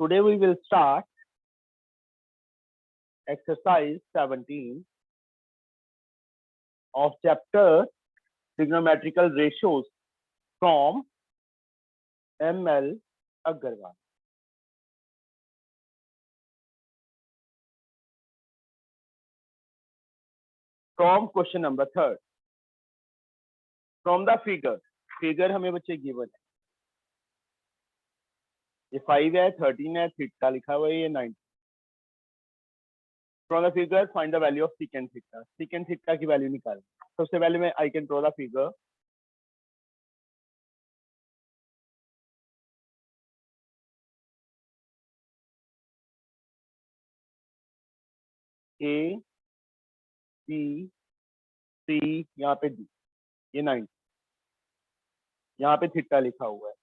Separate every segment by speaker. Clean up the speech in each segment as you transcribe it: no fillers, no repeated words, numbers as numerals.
Speaker 1: Today we will start exercise 17 of chapter trigonometrical ratios from M.L. Agarwal. From question number 3rd. From the figure हमें बच्चे given है, ये 5 है, 13 है, theta लिखा हुआ है, ये 9. From the figure find the value of secant theta. Secant theta की वैल्यू निकाल. सबसे पहले मैं I can draw the figure. A B C यहाँ पे D, ये 9, यहाँ पे थीटा लिखा हुआ है.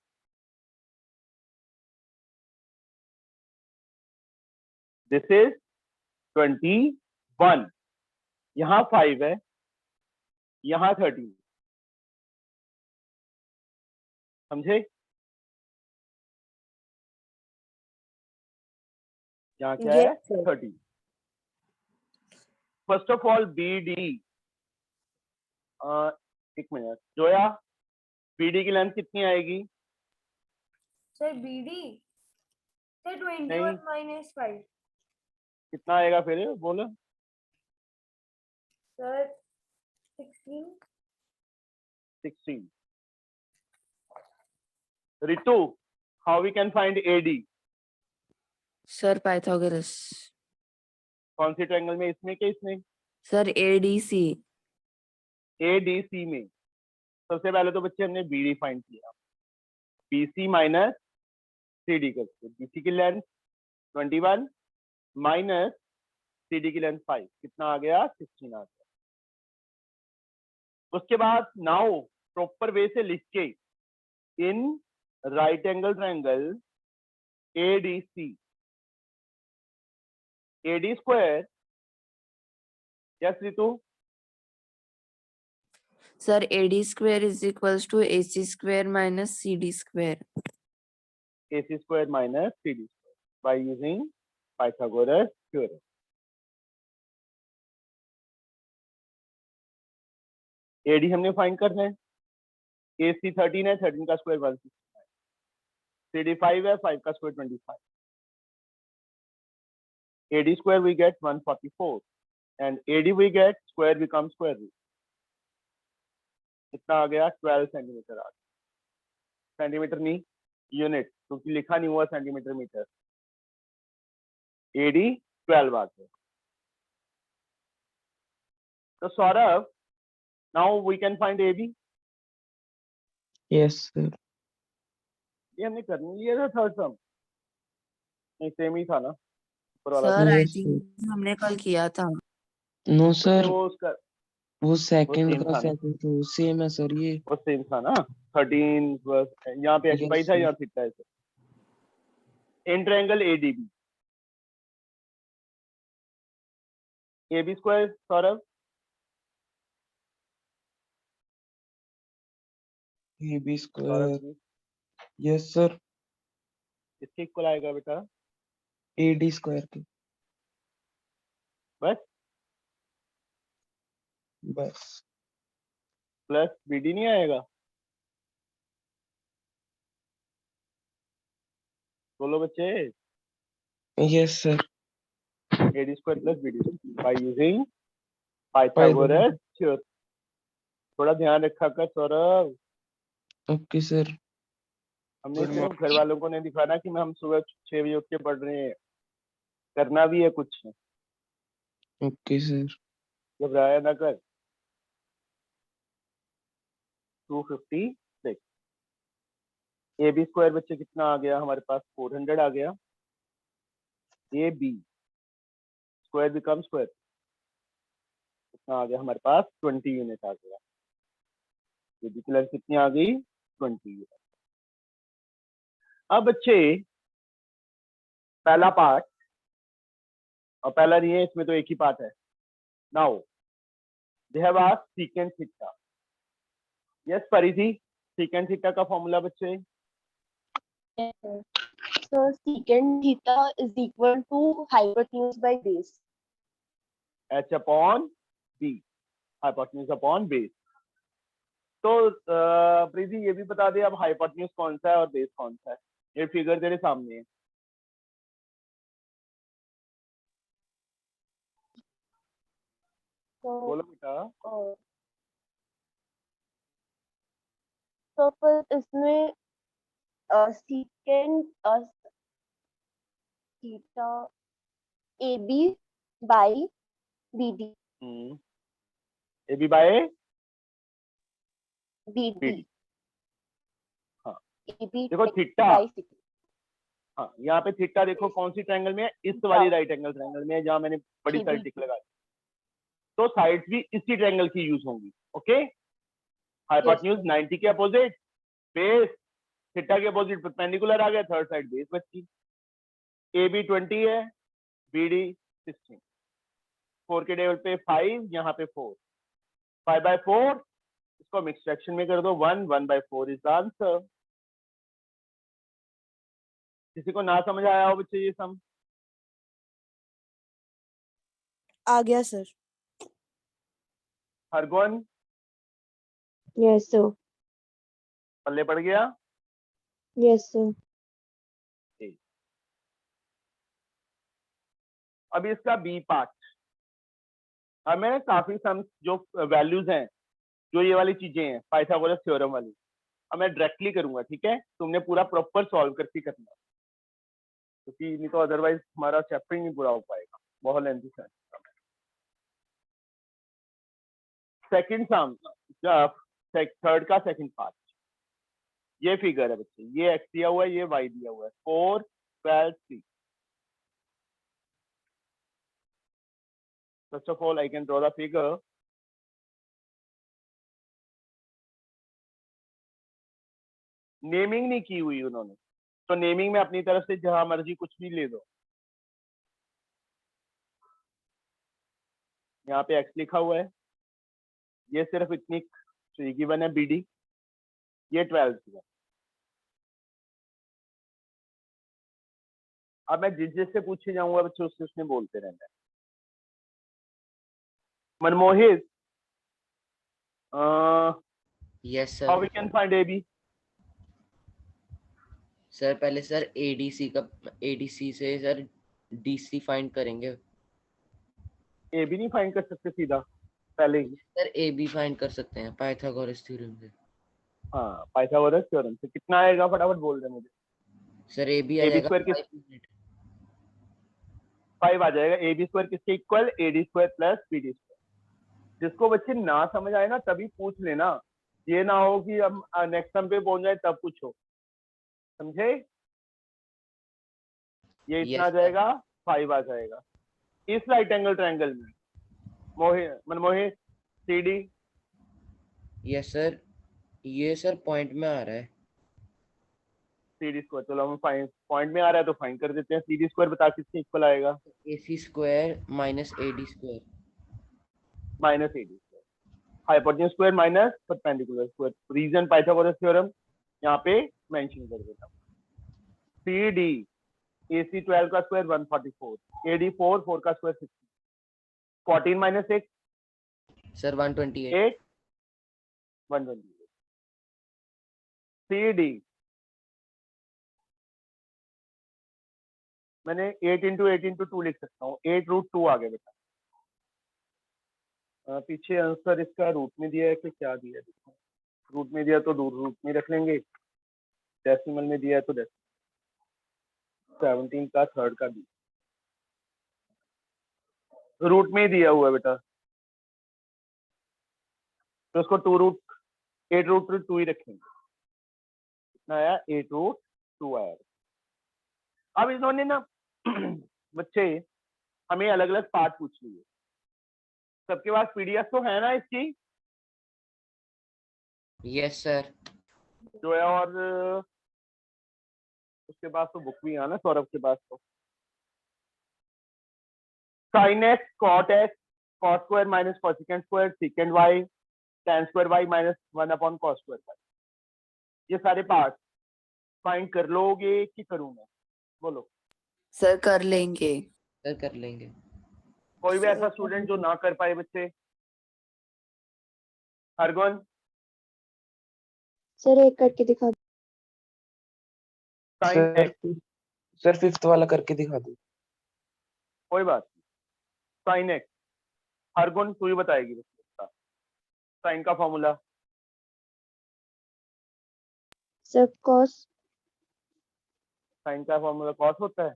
Speaker 1: This is 21. यहाँ 5 है, यहाँ 13. समझे? यहाँ क्या है? 30. फर्स्ट ऑफ ऑल BD, एक मिनट जोया, BD की लेंथ कितनी आएगी?
Speaker 2: Sir BD sir 21 minus 5.
Speaker 1: कितना आएगा फिर बोलो?
Speaker 2: Sir 16.
Speaker 1: Ritu, how we can find AD?
Speaker 3: Sir Pythagoras.
Speaker 1: कौन सी ट्रायंगल में, इसमें क्या इसमें?
Speaker 3: Sir ADC.
Speaker 1: ADC में सबसे पहले तो बच्चे हमने BD फाइंड किया, BC माइनस CD करके. BC की लेंथ 21 माइनस CD की लेंथ 5, कितना आ गया? 16 आ गया. उसके बाद नाउ प्रॉपर वे से लिख के in right angle triangle ADC, AD square. Yes Ritu?
Speaker 3: Sir AD square is equals to AC square minus CD square.
Speaker 1: AC square minus CD square by using Pythagoras theorem. AD हमने find करना है. AC 13 है, 13 का square 165. CD 5 है, 5 का square 25. AD square we get 144 and AD we get square becomes square root. कितना आ गया? 12 centimetre आ गया. सेंटीमीटर नहीं, यूनिट, क्योंकि लिखा नहीं हुआ सेंटीमीटर मीटर. AD 12 आ गया. तो Saurabh, now we can find AB.
Speaker 4: Yes, sir.
Speaker 1: ये हमने कर लिया था थर्ड सम, नहीं सेम ही था ना ऊपर वाला?
Speaker 3: सर आई
Speaker 4: Yes,
Speaker 3: थिंक हमने कल किया था.
Speaker 4: No, sir.
Speaker 1: वो उसका
Speaker 4: वो सेकंड
Speaker 1: same
Speaker 4: का
Speaker 1: था ना?
Speaker 4: सेकंड तो सेम है सर. ये
Speaker 1: वो सेम था ना. 13 प्लस यहाँ पे
Speaker 4: Yes,
Speaker 1: xy था,
Speaker 4: sir.
Speaker 1: यहाँ थीटा है. In triangle ADB, AB square. Saurabh?
Speaker 4: AB
Speaker 1: Saurabh
Speaker 4: square. Yes sir.
Speaker 1: इसके इक्वल आएगा बेटा,
Speaker 4: AD स्क्वायर की.
Speaker 1: बस
Speaker 4: बस.
Speaker 1: प्लस BD नहीं आएगा? बोलो बच्चे.
Speaker 4: Yes sir.
Speaker 1: AD square plus BD by using Pythagoras theorem. थोड़ा ध्यान रखा कर सौरभ.
Speaker 4: Okay sir.
Speaker 1: हमने सिर्फ घर वालों को नहीं दिखाना कि हम सुबह 6 बजे उठ के पढ़ रहे हैं, करना भी है कुछ.
Speaker 4: Okay sir.
Speaker 1: घबराया ना कर. 256. AB स्क्वायर बच्चे कितना आ गया हमारे पास? 400 आ गया. AB स्क्वायर बिकम स्क्वायर, कितना आ गया हमारे पास? 20 यूनिट आ गया. AB की लेंथ कितनी आ गई? 20 यूनिट. अब बच्चे पहला पार्ट, और पहला नहीं है इसमें तो एक ही पार्ट है. Now they have asked secant theta. Yes परिधि, सीकेंट थीटा का फॉर्मूला बच्चे?
Speaker 5: So secant theta is equal to hypotenuse by base.
Speaker 1: h upon b, hypotenuse upon base. तो प्रीति ये भी बता दे अब हाइपोटेन्यूज कौन सा है और बेस कौन सा है। ये फिगर तेरे सामने है।
Speaker 5: So
Speaker 1: बोलो बेटा।
Speaker 5: तो फिर इसमें secant theta AB by BD
Speaker 1: A B by
Speaker 5: BD
Speaker 1: BD। हाँ
Speaker 5: AB
Speaker 1: देखो थीटा,
Speaker 5: by secant।
Speaker 1: हाँ यहाँ पे थीटा देखो कौन सी ट्रायंगल में है, इस
Speaker 5: थीटा।
Speaker 1: वाली राइट एंगल ट्रायंगल में है जहाँ मैंने बड़ी साइड
Speaker 5: CBD।
Speaker 1: टिक लगा दी। तो साइड्स भी इसी ट्रायंगल की यूज होंगी। ओके, हाइपोटेन्यूज 90 के अपोजिट, बेस थीटा के अपोजिट परपेंडिकुलर आ गया, थर्ड साइड बेस बची। ए बी 20 है, बी डी 16, 4 के टेबल पे 5, यहाँ पे 4, 5/4, इसको हम एक्सट्रैक्शन में कर दो 1, 1/4 इज द आंसर। किसी को ना समझ आया हो बच्चे ये सम?
Speaker 6: आ गया सर।
Speaker 1: हरगोन
Speaker 5: Yes sir।
Speaker 1: पल्ले पड़ गया?
Speaker 5: Yes sir।
Speaker 1: अभी इसका बी पार्ट, हमें काफी सम जो वैल्यूज हैं, जो ये वाली चीजें हैं पाइथागोरस थ्योरम वाली, अब मैं डायरेक्टली करूंगा। ठीक है, तुमने पूरा प्रॉपर सॉल्व करके करना, क्योंकि नहीं तो अदरवाइज हमारा चैप्टर ही नहीं पूरा हो पाएगा, बहुत लेंथी है। सेकंड सम, थर्ड का सेकंड पार्ट, ये फिगर है बच्चे, ये एक्स दिया हुआ है, ये वाई दिया हुआ है, 4, 12, 3। First of all, I can draw the figure. Naming नहीं की हुई उन्होंने, तो नेमिंग में अपनी तरफ से जहां मर्जी कुछ भी ले दो। यहाँ पे x लिखा हुआ है, ये सिर्फ इतनी गिवन है BD, ये 12 गिवन। अब मैं जिससे पूछे जाऊंगा बच्चे उससे उसने बोलते रहना है। Manmohit,
Speaker 7: yes
Speaker 1: how
Speaker 7: sir.
Speaker 1: we can find AB?
Speaker 7: Sir पहले सर ADC से सर DC फाइंड करेंगे।
Speaker 1: AB नहीं फाइंड कर सकते सीधा पहले ही?
Speaker 7: सर AB फाइंड कर सकते हैं पाइथागोरस थ्योरम से।
Speaker 1: हाँ, पाइथागोरस थ्योरम से कितना आएगा फटाफट बोल दे मुझे।
Speaker 7: सर AB आ
Speaker 1: AB
Speaker 7: जाएगा
Speaker 1: स्क्वायर 5 आ जाएगा। AB स्क्वायर किसके equal? AD square plus BD square. जिसको बच्चे ना समझ आए ना तभी पूछ लेना, ये ना हो कि हम नेक्स्ट टर्म पे पहुंच जाए तब पूछो, समझे? ये इतना आ
Speaker 7: Yes, sir.
Speaker 1: जाएगा, 5 आ जाएगा इस राइट एंगल ट्रायंगल में। मनमोहित CD
Speaker 7: यस सर, ये सर पॉइंट में आ रहा है।
Speaker 1: CD स्क्वायर, चलो हम पॉइंट में आ रहा है तो फाइंड कर देते हैं। CD स्क्वायर बता किसके इक्वल आएगा?
Speaker 7: AC square minus AD square
Speaker 1: minus AD square, hypotenuse square minus perpendicular square. Reason Pythagoras theorem यहाँ पे मेंशन कर देता हूँ। CD AC 12 का स्क्वायर 144, AD 4, 4 का स्क्वायर 60, 14 माइनस 6
Speaker 7: सर 128।
Speaker 1: 8, 128। CD मैंने 8 इंटू 8 इंटू 2 लिख सकता हूँ, 8√2 आ गया बेटा। पीछे आंसर इसका रूट में दिया है कि क्या दिया है? रूट में दिया तो रूट में रख लेंगे, डेसिमल में दिया है तो डेसिमल। 17 का थर्ड का भी रूट में ही दिया हुआ है बेटा, तो उसको 8√2 ही रखेंगे। कितना आया? 8√2 आया। अब इन्होंने ना बच्चे हमें अलग अलग पार्ट पूछ लिए। सबके पास PDF तो है ना इसकी?
Speaker 7: Yes sir.
Speaker 1: जो है, और उसके पास तो बुक भी है ना, सौरभ के पास तो। sin x cot x cos square minus cosecant square second y tan square y minus 1 cos square y, ये सारे पार्ट फाइंड कर लोगे कि करूं मैं? बोलो,
Speaker 3: सर कर लेंगे।
Speaker 7: सर कर लेंगे।
Speaker 1: कोई भी
Speaker 6: Sir,
Speaker 1: ऐसा स्टूडेंट जो ना कर पाए बच्चे? हरगुन,
Speaker 5: सर एक करके दिखा दो।
Speaker 1: Sine
Speaker 4: sir
Speaker 1: x,
Speaker 4: sir fifth वाला करके दिखा दो।
Speaker 1: कोई बात नहीं, साइन एक्स। हरगुन तू ही बताएगी बच्चे इसका साइन का फॉर्मूला।
Speaker 5: सर कॉस
Speaker 1: साइन का फॉर्मूला कॉस होता है।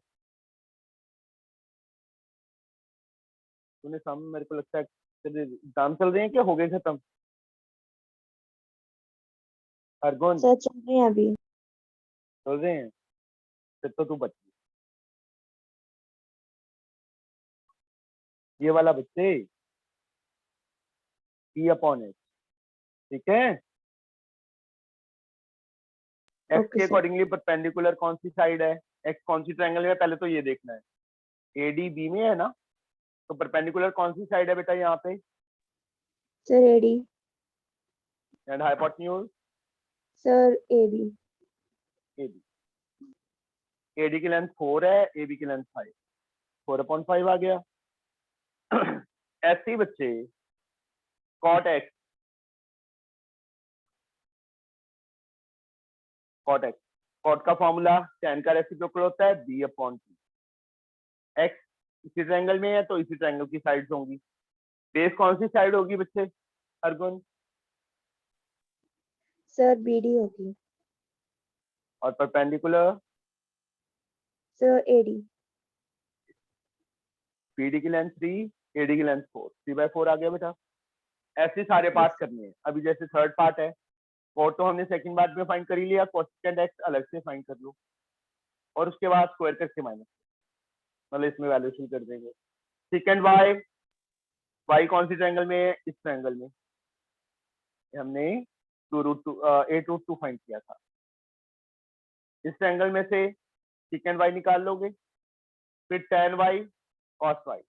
Speaker 1: तूने सामने, मेरे को लगता है तेरे एग्जाम चल रहे हैं क्या, हो गए खत्म? हरगुन,
Speaker 5: सर चल रहे हैं अभी।
Speaker 1: चल रहे हैं? फिर तो तू बच गई। ये वाला बच्चे पी अपॉन एच, ठीक है। एक्स
Speaker 5: ओके
Speaker 1: के
Speaker 5: सर।
Speaker 1: अकॉर्डिंगली परपेंडिकुलर कौन सी साइड है? एक्स कौन सी ट्रायंगल में है? पहले तो ये देखना है। एडी बी में है ना, तो परपेंडिकुलर कौन सी साइड है बेटा यहाँ पे?
Speaker 5: Sir AD.
Speaker 1: And hypotenuse
Speaker 5: sir AB.
Speaker 1: AB. AD की लेंथ 4 है, एबी की लेंथ 5, 4/5 आ गया। ऐसे ही बच्चे cot x, cot x, cot का फॉर्मूला tan का रेसिप्रोकल होता है b अपॉन टी। एक्स इसी ट्रायंगल में है तो इसी ट्रायंगल की साइड्स होंगी। बेस कौन सी साइड होगी बच्चे? अर्गुन।
Speaker 5: सर बीडी होगी।
Speaker 1: और परपेंडिकुलर
Speaker 5: सर एडी।
Speaker 1: बीडी की लेंथ 3, एडी की लेंथ 4, 3/4 आ गया बेटा। ऐसे सारे पार्ट करने हैं। अभी जैसे थर्ड पार्ट है, कोट तो हमने सेकंड पार्ट में फाइंड कर ही लिया, कोसेकेंट एक्स अलग से फाइंड कर लो और उसके बाद स्क्वायर करके माइनस, मतलब इसमें वैल्यूएशन कर देंगे। सेकंड वाई, वाई कौन सी ट्रायंगल में है? इस ट्रायंगल में। हमने 8√2 फाइंड किया था। इस ट्रायंगल में से सेकंड वाई निकाल लोगे, फिर tan y cos y,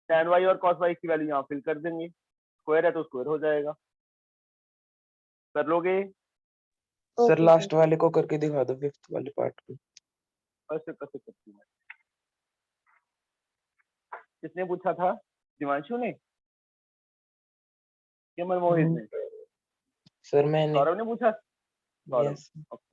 Speaker 1: tan y और cos वाई की वैल्यू यहाँ फिल कर देंगे, स्क्वायर है तो स्क्वायर हो जाएगा। कर लोगे?
Speaker 4: Sir
Speaker 5: okay
Speaker 4: last
Speaker 5: sir.
Speaker 4: वाले को करके दिखा दो, फिफ्थ वाले पार्ट को।
Speaker 1: कैसे कैसे करती है? किसने पूछा था? दिवांशु ने कि मनमोहित ने?
Speaker 4: सर मैंने।
Speaker 1: सौरभ ने पूछा? सौरभ।
Speaker 4: यस।
Speaker 1: ओके।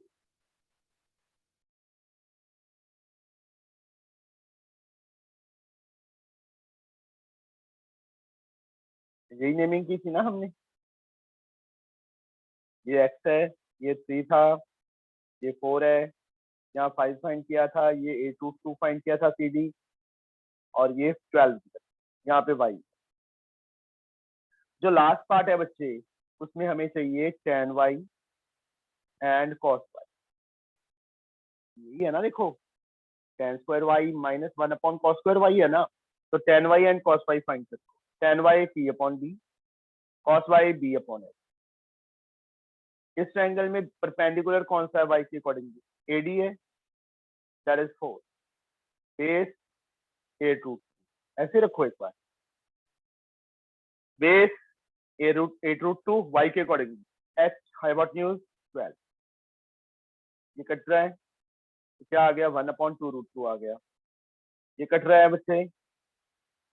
Speaker 1: यही नेमिंग की थी ना हमने। ये एक्स है, ये 3 था, ये 4 है, यहाँ 5 फाइंड किया था, ये 8√2 फाइंड किया था CD, और ये 12 यहाँ पे y। जो लास्ट पार्ट है बच्चे, उसमें हमें चाहिए tan y and cos y। यही है ना, देखो tan square y minus 1/cos square y है ना, तो tan y and cos y find करो। tan y p upon b, cos y b upon h। इस ट्रायंगल में परपेंडिकुलर कौन सा है y के अकॉर्डिंगली? AD है, दैट इज 4, बेस 8√2। ऐसे रखो एक बार, बेस 8√2 y के अकॉर्डिंगली, h हाइपोटेन्यूज 12। ये कट रहा है तो क्या आ गया? 1/2√2 आ गया। ये कट रहा है बच्चे,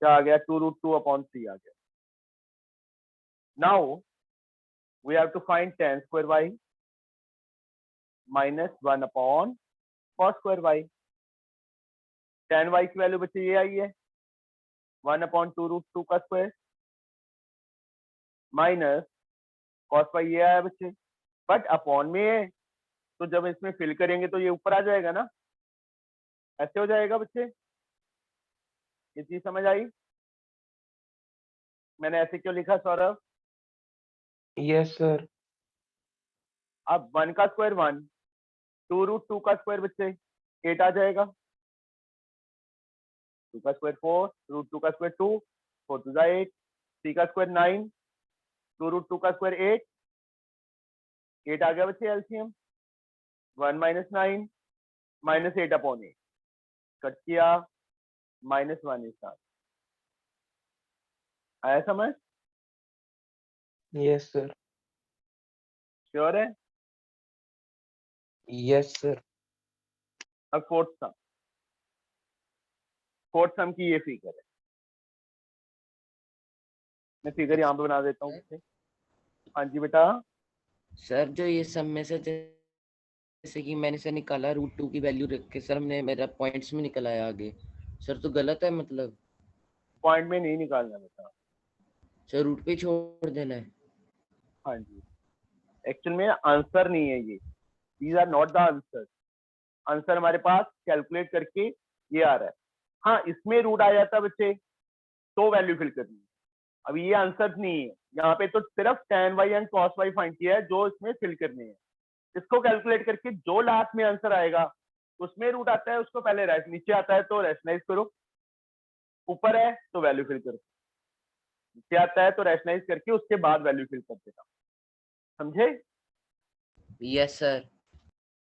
Speaker 1: क्या आ गया? 2√2/3 आ गया। Now we have to find tan square y minus 1/cos square y। tan y की वैल्यू बच्चे ये आई है 1/2√2 का स्क्वायर माइनस cos y ये आया बच्चे, बट अपॉन में है, तो जब इसमें फिल करेंगे तो ये ऊपर आ जाएगा ना, ऐसे हो जाएगा बच्चे। ये चीज समझ आई? मैंने ऐसे क्यों लिखा सौरभ?
Speaker 4: Yes sir.
Speaker 1: अब 1 का स्क्वायर 1, 2√2 का स्क्वायर बच्चे 8 आ जाएगा, 2 का स्क्वायर 4, √2 का स्क्वायर 2, 4 2 8, 3 का स्क्वायर 9, 2√2 का स्क्वायर 8, 8 आ गया बच्चे एलसीएम। 1 माइनस 9 माइनस 8/8, कट किया, -1 इस साथ। आया समझ?
Speaker 4: Yes sir.
Speaker 1: श्योर है?
Speaker 4: Yes sir.
Speaker 1: अब फोर्थ था, फोर्थ सम की ये फिगर है, मैं फिगर यहाँ पे बना देता हूँ। हाँ जी बेटा,
Speaker 7: सर जो ये सम में से जैसे कि मैंने सर निकाला √2 की वैल्यू रख के, सर हमने मेरा पॉइंट्स में निकल आया आगे, सर तो गलत है मतलब?
Speaker 1: पॉइंट में नहीं निकालना बेटा।
Speaker 7: सर रूट पे ही छोड़ देना है?
Speaker 1: हाँ जी, एक्चुअल में आंसर नहीं है ये, these are not the answer. Answer हमारे पास कैलकुलेट करके ये आ रहा है। हाँ, इसमें रूट आ जाता बच्चे तो वैल्यू फिल करनी है। अब ये आंसर नहीं है, यहाँ पे तो सिर्फ tan y and cos y find किया है जो इसमें फिल करने हैं। इसको कैलकुलेट करके जो लास्ट में आंसर आएगा उसमें रूट आता है, उसको पहले नीचे आता है तो रैशनलाइज करो, ऊपर है तो वैल्यू फिल करो, नीचे आता है तो रैशनलाइज करके उसके बाद वैल्यू फिल कर देना। समझे?
Speaker 7: Yes sir.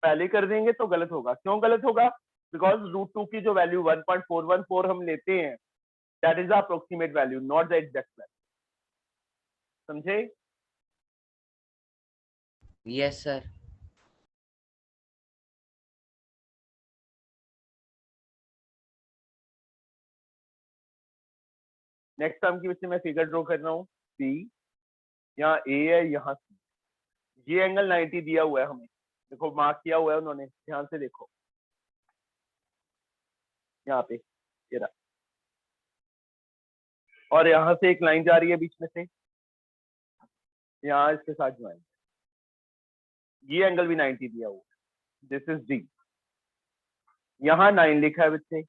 Speaker 1: पहले कर देंगे तो गलत होगा। क्यों गलत होगा? बिकॉज √2 की जो वैल्यू 1.414 हम लेते हैं, that is the approximate value, not the exact value. समझे?
Speaker 7: Yes sir.
Speaker 1: नेक्स्ट टर्म की वजह से मैं फिगर ड्रॉ कर रहा हूँ। सी, यहाँ ए है, यहाँ सी, ये एंगल 90 दिया हुआ है हमें, देखो मार्क किया हुआ है उन्होंने, ध्यान से देखो यहाँ पे, ये रहा, और यहाँ से एक लाइन जा रही है बीच में से, यहाँ इसके साथ ज्वाइन, ये एंगल भी 90 दिया हुआ है, दिस इज डी। यहाँ 9 लिखा है बच्चे,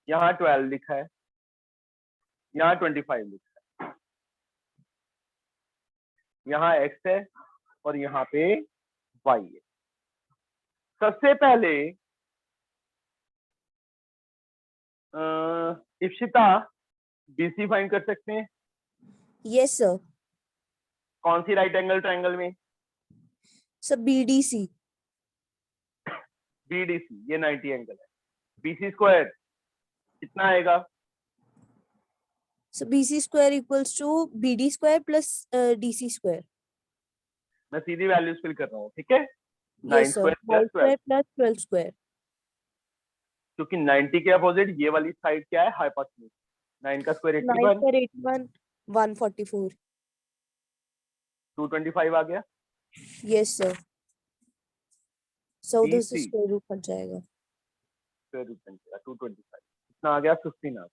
Speaker 1: यहाँ 12 लिखा है, यहाँ 25 लिखा है, यहाँ x है और यहाँ पे y है। सबसे पहले इप्सिता BC फाइंड कर सकते हैं?
Speaker 6: Yes sir.
Speaker 1: कौन सी राइट एंगल ट्रायंगल में?
Speaker 6: Sir BDC।
Speaker 1: BDC, ये 90 एंगल है। BC स्क्वायर कितना आएगा?
Speaker 6: Sir BC square equals to BD square plus DC square.
Speaker 1: मैं सीधी वैल्यूज फिल कर रहा हूँ, ठीक है? 9
Speaker 6: yes sir,
Speaker 1: square
Speaker 6: 9
Speaker 1: plus 12,
Speaker 6: square plus 12 square.
Speaker 1: क्योंकि 90 के अपोजिट ये वाली साइड क्या है? हाइपोटेन्यूज। 9 का स्क्वायर
Speaker 6: 9
Speaker 1: 81,
Speaker 6: स्क्वायर 81, 144।
Speaker 1: 225 आ गया।
Speaker 6: Yes sir. so उधर से
Speaker 1: BC
Speaker 6: स्क्वायर रूट कट जाएगा।
Speaker 1: स्क्वायर रूट बन गया 225, कितना आ गया? 15 आ गया।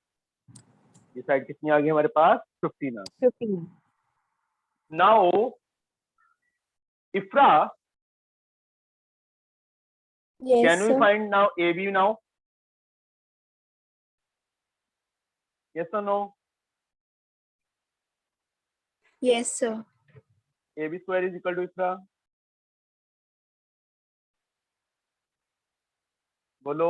Speaker 1: ये साइड कितनी आ गई हमारे पास? 15 आ गई।
Speaker 6: 15।
Speaker 1: Now इफ्रा,
Speaker 5: Yes,
Speaker 1: can we
Speaker 5: sir.
Speaker 1: find now AB now? Yes or no?
Speaker 5: Yes, sir.
Speaker 1: AB square is equal to इफ्रा, बोलो।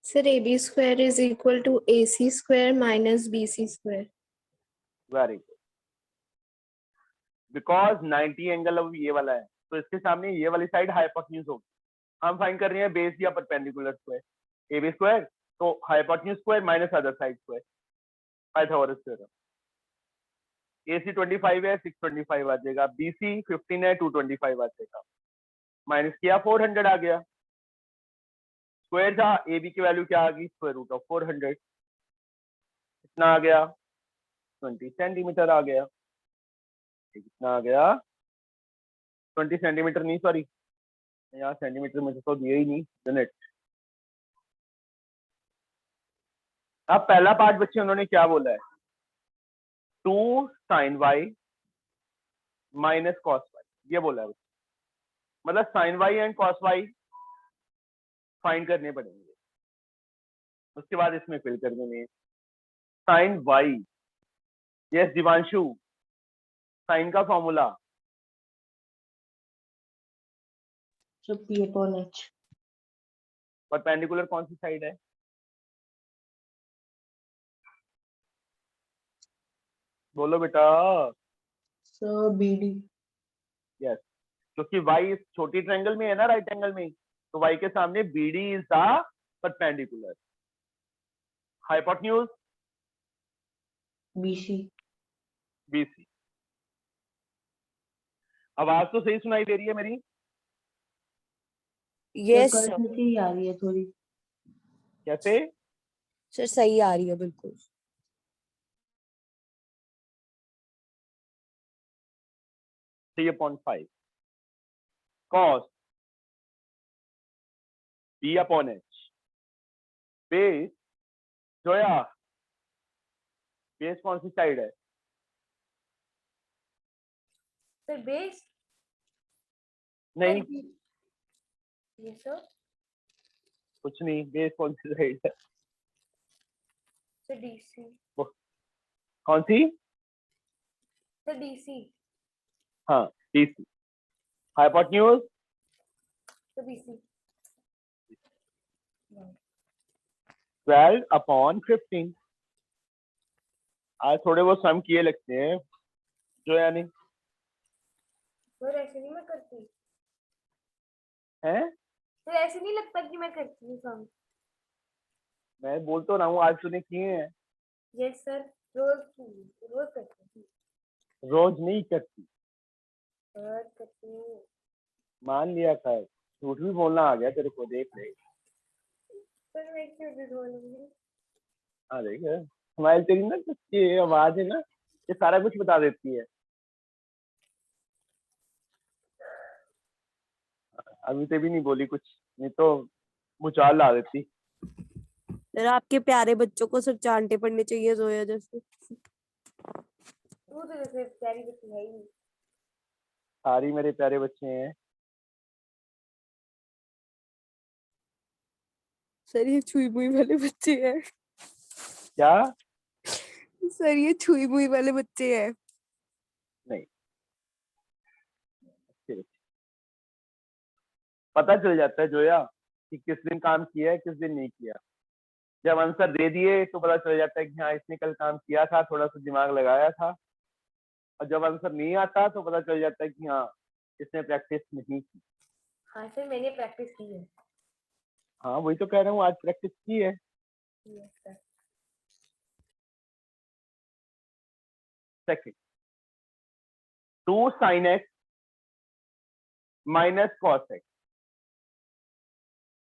Speaker 5: Sir, AB square is equal to AC square minus BC square.
Speaker 1: Very good, because 90 angle अब ये वाला है तो इसके सामने ये वाली साइड हाइपोटेन्यूज होगी। हम फाइंड कर रहे हैं बेस या परपेंडिकुलर स्क्वायर। AB स्क्वायर तो hypotenuse square minus other side square, Pythagoras theorem. AC 25 है, 625 आ जाएगा। BC 15 है, 225 आ जाएगा। माइनस किया 400 आ गया। स्क्वायर था, AB की वैल्यू क्या आ गई? स्क्वायर रूट ऑफ 400, कितना आ गया? 20 सेंटीमीटर आ गया। कितना आ गया? 20 सेंटीमीटर नहीं, सॉरी यहाँ सेंटीमीटर में तो दिया ही नहीं, यूनिट। अब पहला पार्ट बच्चे उन्होंने क्या बोला है? 2 sin y minus cos y, ये बोला है बच्चे। मतलब sin y and cos y find करने पड़ेंगे, उसके बाद इसमें फिल कर देंगे। sin y, yes Divanshu, sine का formula
Speaker 8: So P upon H.
Speaker 1: Perpendicular कौन सी साइड है? बोलो बेटा।
Speaker 8: So BD.
Speaker 1: यस, क्योंकि y इस छोटी ट्रायंगल में है ना, राइट एंगल में, तो y के सामने BD is the perpendicular. Hypotenuse
Speaker 8: BC.
Speaker 1: BC। आवाज तो सही सुनाई दे रही है मेरी?
Speaker 6: यस
Speaker 8: कल
Speaker 6: सर।
Speaker 8: जैसी ही आ रही है थोड़ी।
Speaker 1: कैसे?
Speaker 6: सर सही आ रही है बिल्कुल।
Speaker 1: 3/5 cos b upon h base Zoya base कौन सी साइड है?
Speaker 2: सर बेस
Speaker 1: नहीं
Speaker 2: ये सर
Speaker 1: कुछ नहीं, बेस कौन सी साइड है?
Speaker 2: सर डीसी
Speaker 1: कौन सी?
Speaker 2: सर डीसी
Speaker 1: हाँ डीसी। Hypotenuse
Speaker 2: sir DC
Speaker 1: 12/15। आज थोड़े बहुत सम किए लगते हैं जो या नहीं
Speaker 2: सर ऐसे नहीं मैं करती
Speaker 1: है?
Speaker 2: सर ऐसे नहीं लगता कि मैं करती हूँ सम
Speaker 1: मैं बोल तो रहा हूँ आज तूने किए हैं।
Speaker 2: यस सर रोज करती हूँ
Speaker 1: रोज नहीं करती,
Speaker 2: सर करती हूँ
Speaker 1: मान लिया कर। झूठ भी बोलना आ गया तेरे को, देख ले।
Speaker 2: सर मैं क्यों झूठ बोलूंगी
Speaker 1: हाँ देख स्माइल तेरी ना, ये आवाज है ना, ये सारा कुछ बता देती है। अभी ते भी नहीं बोली कुछ, नहीं तो भूचाल ला देती।
Speaker 6: सर आपके प्यारे बच्चों को सर चांटे पड़ने चाहिए जोया जैसे।
Speaker 2: तू तो जैसे प्यारी बच्ची है ही नहीं
Speaker 1: सारी मेरे प्यारे बच्चे हैं।
Speaker 6: सर ये छुई मुई वाले बच्चे हैं।
Speaker 1: क्या?
Speaker 6: सर ये छुई मुई वाले बच्चे हैं।
Speaker 1: नहीं अच्छे बच्चे। पता चल जाता है जोया कि किस दिन काम किया है किस दिन नहीं किया। जब आंसर दे दिए तो पता चल जाता है कि हाँ इसने कल काम किया था, थोड़ा सा दिमाग लगाया था। और जब आंसर नहीं आता तो पता चल जाता है कि हाँ इसने प्रैक्टिस नहीं की।
Speaker 2: हाँ सर मैंने प्रैक्टिस की है
Speaker 1: हाँ वही तो कह रहा हूँ, आज प्रैक्टिस की है।
Speaker 2: Yes sir
Speaker 1: second 2 sin x minus cos x।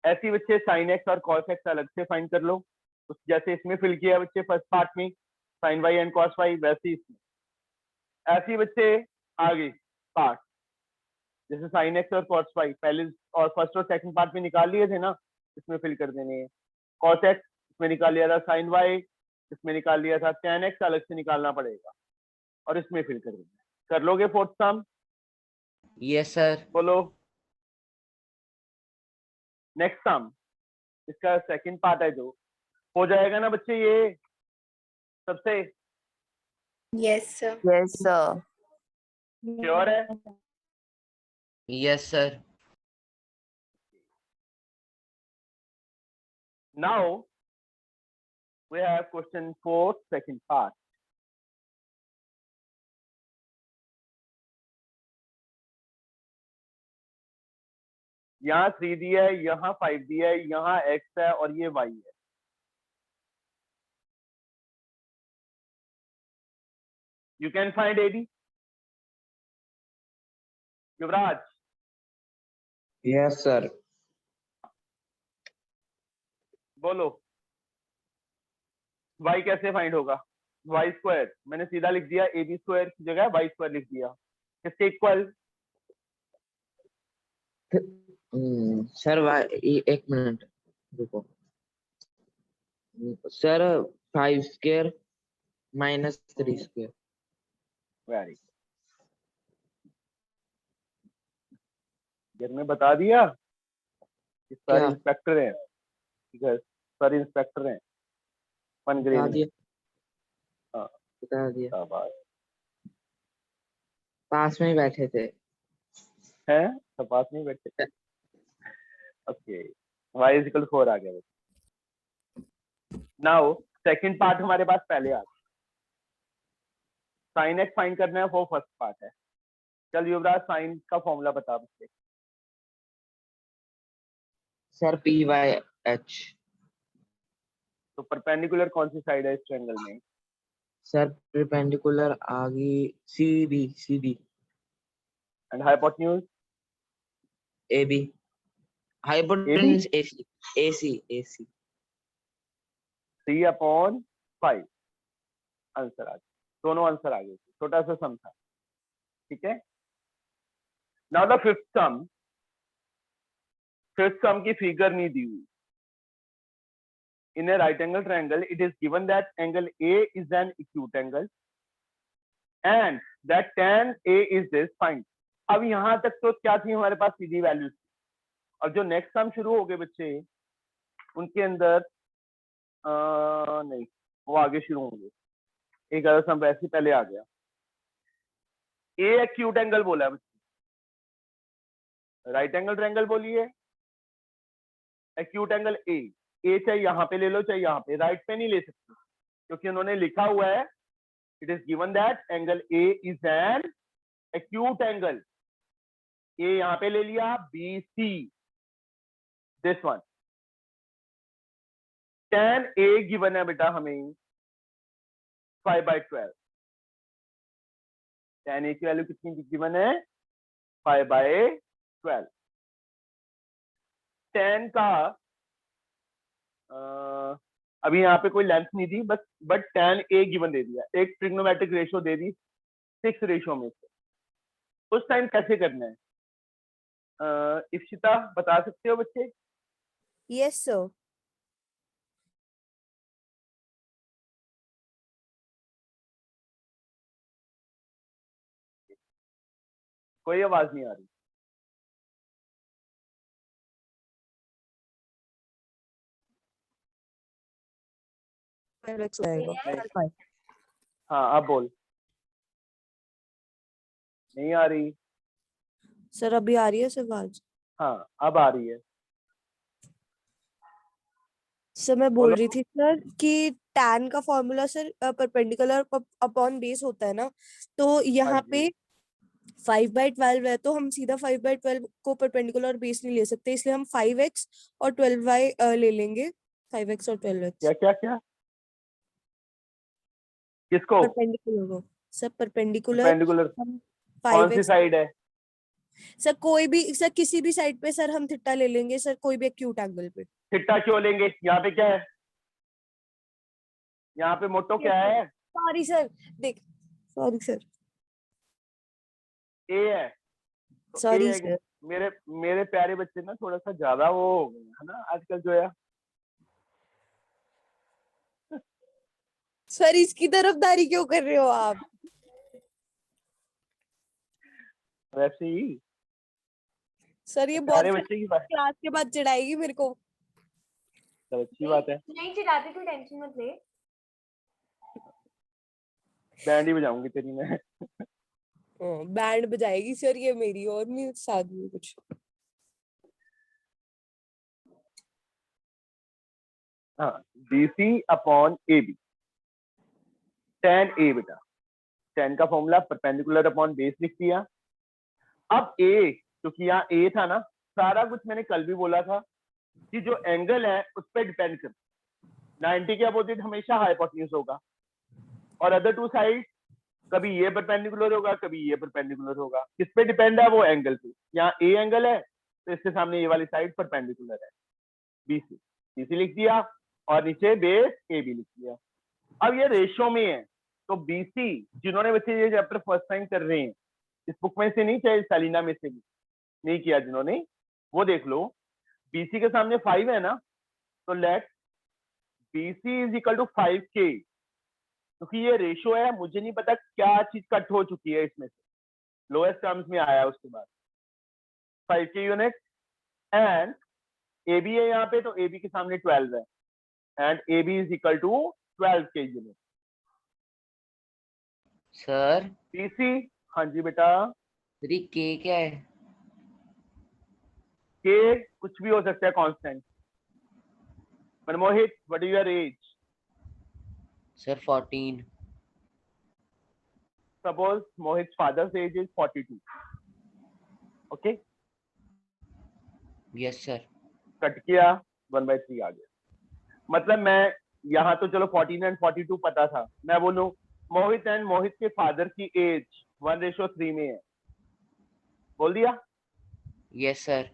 Speaker 1: ऐसी बच्चे sin x और cos x अलग से फाइंड कर लो। जैसे इसमें फिल किया बच्चे फर्स्ट पार्ट में sin y and cos y, वैसे इसमें ऐसी बच्चे आगे पार्ट जैसे sin x और cos y पहले और फर्स्ट और सेकंड पार्ट में निकाल लिए थे ना, इसमें फिल कर देने हैं। cos x इसमें निकाल लिया था, sin y इसमें निकाल लिया था, tan x अलग से निकालना पड़ेगा और इसमें फिल कर देना। कर लोगे फोर्थ सम?
Speaker 7: Yes sir.
Speaker 1: बोलो। नेक्स्ट सम इसका सेकंड पार्ट है जो हो जाएगा ना बच्चे, ये सबसे
Speaker 5: Yes, sir.
Speaker 3: Yes, sir.
Speaker 1: Sure है?
Speaker 7: Yes sir.
Speaker 1: Now we have question 4 second part. यहाँ 3 दिया है, यहाँ 5 दिया है, यहाँ x है और ये y है। You can find AD. Yuvraj
Speaker 4: yes sir.
Speaker 1: बोलो y कैसे फाइंड होगा? y स्क्वायर मैंने सीधा लिख दिया, ab स्क्वायर की जगह y स्क्वायर लिख दिया। किसके इक्वल?
Speaker 4: सर एक मिनट रुको sir. 5 square minus 3 square.
Speaker 1: Very good, में बता दिया कि सर
Speaker 4: क्या?
Speaker 1: इंस्पेक्टर हैं। ठीक है, सर इंस्पेक्टर हैं फन
Speaker 4: बता
Speaker 1: ग्रेड में।
Speaker 4: दिया
Speaker 1: हाँ
Speaker 4: बता दिया।
Speaker 1: शाबाश।
Speaker 4: पास में ही बैठे थे।
Speaker 1: हैं सब पास नहीं बैठे। ओके y इज इक्वल 4 आ गया। नाउ सेकंड पार्ट हमारे पास पहले आ गया। sin x फाइंड करना है, वो फर्स्ट पार्ट है। चल युवराज साइन का फॉर्मूला बता बच्चे।
Speaker 4: Sir P by H.
Speaker 1: तो परपेंडिकुलर कौन सी साइड है इस ट्रायंगल में?
Speaker 4: सर परपेंडिकुलर आगे C B
Speaker 1: and hypotenuse
Speaker 4: A B. Hypotenuse A C.
Speaker 1: 3/5 answer आ गया, दोनों आंसर आ गए, छोटा सा सम था, ठीक है। नाउ द फिफ्थ सम की फिगर नहीं दी हुई। In a right angle triangle, it is given that angle A is an acute angle and that tan A is this. Find. अब यहां तक तो क्या थी हमारे पास सीधी वैल्यूज। अब जो नेक्स्ट सम शुरू हो गए बच्चे, उनके अंदर नहीं, वो आगे शुरू होंगे। एक अदर सम वैसे पहले आ गया। ए एक्यूट एंगल बोला है बच्चे, राइट एंगल ट्रायंगल बोलिए, एक्यूट एंगल ए चाहे यहाँ पे ले लो चाहे यहाँ पे, राइट पे नहीं ले सकते क्योंकि उन्होंने लिखा हुआ है it is given that angle A is an acute angle. A यहाँ पे ले लिया, B C, this one. tan A given है बेटा हमें 5/12। tan ए की वैल्यू कितनी गिवन है? 5/12। tan का अभी यहाँ पे कोई लेंथ नहीं दी, बट tan ए गिवन दे दिया, एक ट्रिग्नोमेट्रिक रेशियो दे दी 6 रेशियो में से। उस टाइम कैसे करना है? इप्सिता बता सकते हो बच्चे?
Speaker 6: Yes sir.
Speaker 1: कोई आवाज नहीं आ रही। हाँ अब बोल। नहीं आ रही?
Speaker 6: सर अभी आ रही है सर आवाज?
Speaker 1: हाँ अब आ रही है।
Speaker 6: सर मैं बोल रही थी सर कि tan का formula sir perpendicular upon base होता है ना, तो यहाँ पे 5/12 है तो हम सीधा 5/12 को परपेंडिकुलर बेस नहीं ले सकते, इसलिए हम 5x और 12y ले लेंगे। 5x और 12x
Speaker 1: क्या क्या क्या किसको?
Speaker 6: परपेंडिकुलर को सर, परपेंडिकुलर
Speaker 1: परपेंडिकुलर
Speaker 6: हम
Speaker 1: कौन सी
Speaker 6: 5x
Speaker 1: साइड है?
Speaker 6: सर कोई भी सर, किसी भी साइड पे सर हम थीटा ले लेंगे सर, कोई भी एक्यूट एंगल पे।
Speaker 1: थीटा क्यों लेंगे? यहाँ पे क्या है? यहाँ पे मोटो क्या है?
Speaker 6: सॉरी सर, देख सॉरी सर,
Speaker 1: ए है। तो
Speaker 6: सॉरी
Speaker 1: A है।
Speaker 6: सर।
Speaker 1: मेरे प्यारे बच्चे ना थोड़ा सा ज्यादा वो हो गए है ना आजकल जो है।
Speaker 6: सर इसकी तरफदारी क्यों कर रहे हो आप?
Speaker 1: वैसे ही
Speaker 6: सर ये
Speaker 1: प्यारे
Speaker 6: बहुत
Speaker 1: बच्चे की बात
Speaker 6: क्लास के बाद चिढ़ाएगी मेरे को।
Speaker 1: तो अच्छी बात है।
Speaker 2: नहीं चिढ़ाती, तू टेंशन मत ले।
Speaker 1: बैंड ही बजाऊंगी तेरी मैं।
Speaker 6: बैंड बजाएगी सर ये मेरी, और नहीं साथ में कुछ।
Speaker 1: हाँ, BC/AB tan A बेटा, tan का फॉर्मूला परपेंडिकुलर अपॉन बेस लिख दिया। अब A, क्योंकि यहाँ A था ना, सारा कुछ मैंने कल भी बोला था कि जो एंगल है उस पर डिपेंड करता है। 90 के अपोजिट हमेशा हाइपोटेन्यूज होगा और अदर टू साइड कभी ये परपेंडिकुलर होगा कभी ये परपेंडिकुलर होगा। किस पे डिपेंड है? वो एंगल पे। यहाँ ए एंगल है तो इसके सामने ये वाली साइड परपेंडिकुलर है, BC लिख दिया और नीचे बेस AB लिख दिया। अब ये रेशियो में है तो BC, जिन्होंने बच्चे ये चैप्टर फर्स्ट टाइम कर रहे हैं, इस बुक में से नहीं चाहे सालिना में से भी नहीं किया जिन्होंने, वो देख लो। BC के सामने 5 है ना, तो let BC is equal to 5K, क्योंकि ये रेशियो है, मुझे नहीं पता क्या चीज कट हो चुकी है इसमें से, लोएस्ट टर्म्स में आया उसके बाद 5K यूनिट। एंड AB है यहाँ पे तो AB के सामने 12 है and AB is equal to 12K unit.
Speaker 7: Sir
Speaker 1: BC, हाँ जी बेटा।
Speaker 7: थ्री के क्या है?
Speaker 1: K कुछ भी हो सकता है, constant. Manmohit, what is your age?
Speaker 7: Sir 14।
Speaker 1: Suppose Mohit's father's age is 42. Okay?
Speaker 7: Yes sir.
Speaker 1: Cut किया 1/3 आ गया। मतलब मैं यहाँ तो चलो 14 एंड 42 पता था, मैं बोलूं मोहित एंड मोहित के फादर की एज 1:3 में है, बोल दिया?
Speaker 7: Yes sir.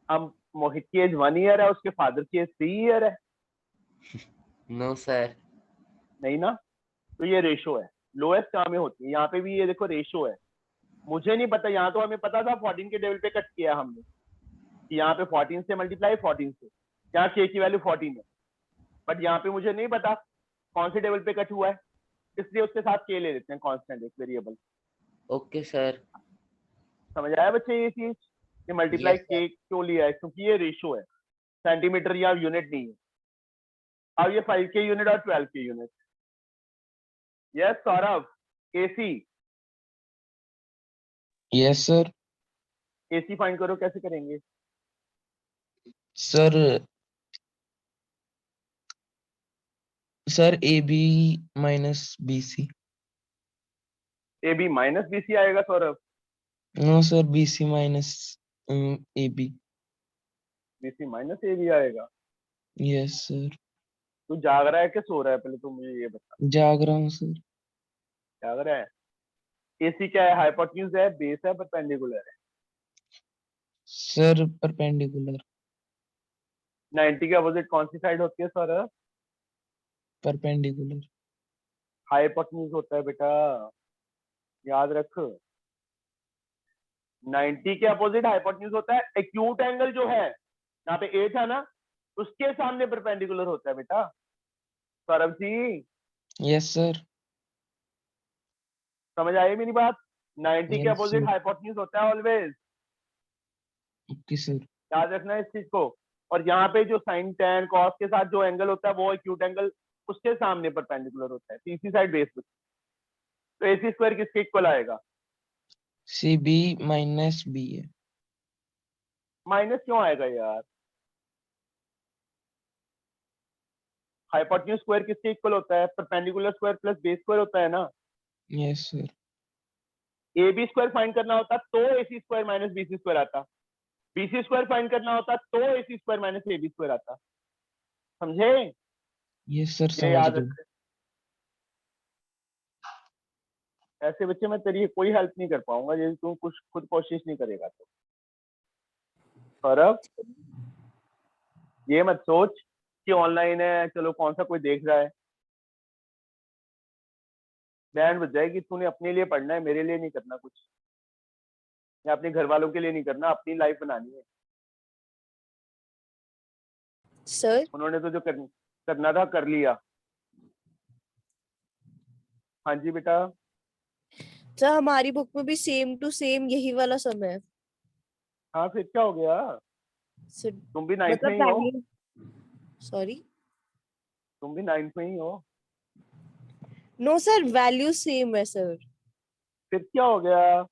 Speaker 1: अब मोहित की एज 1 ईयर है, उसके फादर की एज 3 ईयर है।
Speaker 7: No sir.
Speaker 1: नहीं ना, तो ये रेशो है। लोएस्ट कहाँ में होती है? यहाँ पे भी ये देखो रेशो है। मुझे नहीं पता, यहाँ तो हमें पता था 14 के टेबल पे कट किया हमने कि यहाँ पे 14 से मल्टीप्लाई 14 से, यहाँ k की वैल्यू 14 है, बट यहाँ पे मुझे नहीं पता कौन से टेबल पे कट हुआ है, इसलिए उसके साथ k ले लेते हैं कांस्टेंट, एक वेरिएबल।
Speaker 7: Okay sir.
Speaker 1: समझ आया बच्चे ये चीज कि मल्टीप्लाई
Speaker 7: Yes, sir.
Speaker 1: k क्यों लिया है? क्योंकि ये रेशो है, सेंटीमीटर या यूनिट नहीं है। अब ये 5 के यूनिट और 12 के unit. Yes Saurabh, AC
Speaker 4: yes sir.
Speaker 1: AC find करो, कैसे करेंगे?
Speaker 4: Sir sir A B minus B C.
Speaker 1: A B minus B C आएगा Saurabh.
Speaker 4: No sir, B C minus A B.
Speaker 1: B C minus A B आएगा।
Speaker 4: Yes sir.
Speaker 1: तू जाग रहा है कि सो रहा है? पहले तू मुझे ये बता।
Speaker 4: जाग रहा हूँ सर।
Speaker 1: जाग रहा है। एसी क्या है? हाइपोटेन्यूज है, बेस है, परपेंडिकुलर है?
Speaker 4: Sir perpendicular.
Speaker 1: 90 के अपोजिट कौन सी साइड होती है सौरभ?
Speaker 4: परपेंडिकुलर।
Speaker 1: हाइपोटेन्यूज होता है बेटा, याद रख। 90 के अपोजिट हाइपोटेन्यूज होता है। एक्यूट एंगल जो है, यहाँ पे ए था ना, उसके सामने परपेंडिकुलर होता है बेटा। Saurabh ji
Speaker 4: yes sir.
Speaker 1: समझ आई मेरी बात? 90 के
Speaker 4: Yes,
Speaker 1: अपोजिट
Speaker 4: sir.
Speaker 1: हाइपोटेन्यूज होता है ऑलवेज,
Speaker 4: ओके सर।
Speaker 1: याद रखना इस चीज को। और यहाँ पे जो साइन टेन कॉस के साथ जो एंगल होता है वो एक्यूट एंगल उसके सामने परपेंडिकुलर होता है, तीसरी साइड बेस पे। तो एसी स्क्वायर किसके इक्वल आएगा?
Speaker 4: सी बी माइनस बी है।
Speaker 1: माइनस क्यों आएगा यार? हाइपोटेन्यूज स्क्वायर किसके इक्वल होता है? Perpendicular square plus base square होता है ना।
Speaker 4: Yes sir.
Speaker 1: A B square find करना होता तो AC square minus BC square आता। बीसी स्क्वायर फाइंड करना होता तो AC square minus A B square आता। समझे?
Speaker 4: यस सर,
Speaker 1: ये
Speaker 4: समझ
Speaker 1: याद
Speaker 4: गए।
Speaker 1: रख। ऐसे बच्चे मैं तेरी कोई हेल्प नहीं कर पाऊंगा यदि तू कुछ खुद कोशिश नहीं करेगा तो। सौरभ, ये मत सोच कि ऑनलाइन है चलो कौन सा कोई देख रहा है। बैंड बज जाएगी। तूने अपने लिए पढ़ना है, मेरे लिए नहीं करना कुछ, या अपने घर वालों के लिए नहीं करना, अपनी लाइफ बनानी है।
Speaker 6: सर
Speaker 1: उन्होंने तो जो करना था कर लिया। हाँ जी बेटा।
Speaker 6: सर हमारी बुक में भी सेम टू सेम यही वाला समय है।
Speaker 1: हाँ फिर क्या हो गया?
Speaker 6: सर
Speaker 1: तुम भी 9th में
Speaker 6: मतलब
Speaker 1: ही हो।
Speaker 6: वैल्यू, सॉरी,
Speaker 1: तुम भी 9th में ही हो।
Speaker 6: नो सर वैल्यू सेम है सर।
Speaker 1: फिर क्या हो गया?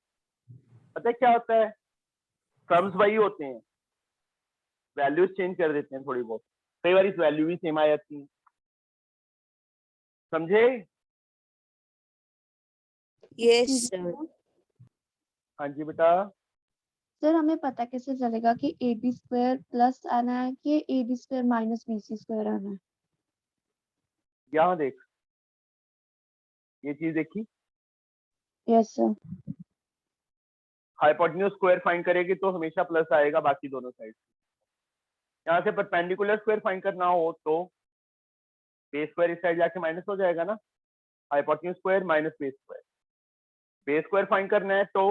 Speaker 1: पता है क्या होता है? टर्म्स वही होते हैं, वैल्यूज चेंज कर देते हैं थोड़ी बहुत, कई बार इस वैल्यू भी सेम आ जाती है। समझे?
Speaker 6: Yes sir.
Speaker 1: हाँ जी बेटा।
Speaker 9: सर हमें पता कैसे चलेगा कि ए बी स्क्वायर प्लस आना है कि A B square minus B C square आना है?
Speaker 1: यहाँ देख, ये चीज देखी,
Speaker 9: yes sir.
Speaker 1: Hypotenuse square find करेगी तो हमेशा प्लस आएगा बाकी दोनों साइड। यहाँ से परपेंडिकुलर स्क्वायर फाइंड करना हो तो बेस स्क्वायर इस साइड जाके माइनस हो जाएगा ना, hypotenuse square minus base square. Base square find करना है तो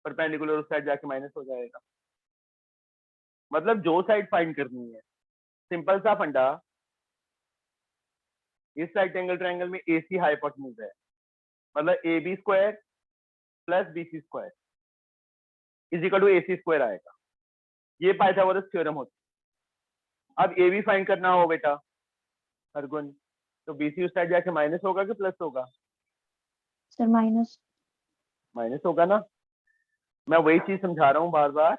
Speaker 1: परपेंडिकुलर उस साइड जाके माइनस हो जाएगा। मतलब जो साइड फाइंड करनी है, सिंपल सा फंडा। इस राइट एंगल ट्रायंगल में एसी हाइपोटेन्यूज है, मतलब A B square plus B C square is equal to A C square आएगा। ये पाइथागोरस थ्योरम होती है। अब ए बी फाइंड करना हो बेटा हरगुन, तो बी सी उस साइड जाके माइनस होगा कि प्लस होगा?
Speaker 9: Sir minus.
Speaker 1: माइनस होगा ना। मैं वही चीज समझा रहा हूँ बार बार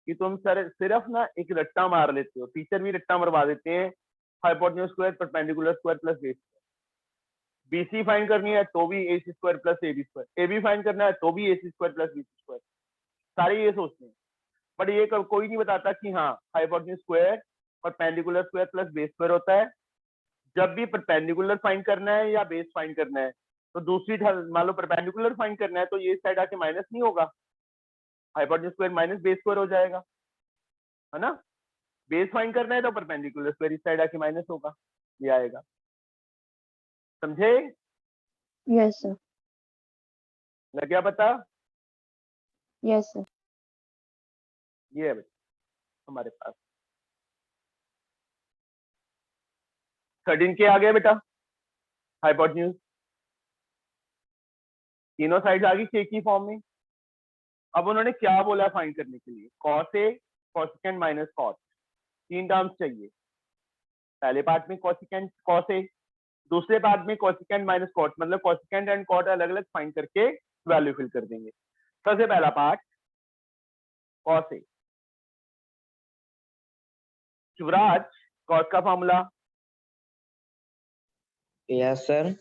Speaker 1: कि तुम सर सिर्फ ना एक रट्टा मार लेते हो, टीचर भी रट्टा मरवा देते हैं, hypotenuse square perpendicular square plus base square. BC find करनी है तो भी A C square plus A B square, A B find करना है तो भी A C square plus B C square. सारे ये सोचते हैं, बट ये कोई नहीं बताता कि हाँ hypotenuse square perpendicular square plus base square होता है। जब भी परपेंडिकुलर फाइंड करना है या बेस फाइंड करना है तो दूसरी मान लो परपेंडिकुलर फाइंड करना है तो ये साइड आके माइनस नहीं होगा, hypotenuse square minus base square हो जाएगा, है ना। बेस फाइंड करना है तो परपेंडिकुलर स्क्वायर इस साइड आके माइनस होगा, ये आएगा। समझे?
Speaker 9: यस सर,
Speaker 1: लग गया पता?
Speaker 9: Yes sir.
Speaker 1: ये है बेटा हमारे पास 13 के आ गया बेटा हाइपोटेन्यूज, तीनों साइड आ गई के की फॉर्म में। अब उन्होंने क्या बोला फाइंड करने के लिए? Cos A, cosecant minus cos, 3 terms चाहिए। पहले पार्ट में कोसेकेंट कॉस ए, दूसरे पार्ट में कोसेकेंट माइनस कॉट, मतलब कोसेकेंट एंड कॉट अलग अलग फाइंड करके वैल्यू फिल कर देंगे। सबसे पहला part cos A. Shivraj, cos का फॉर्मूला?
Speaker 7: यस सर,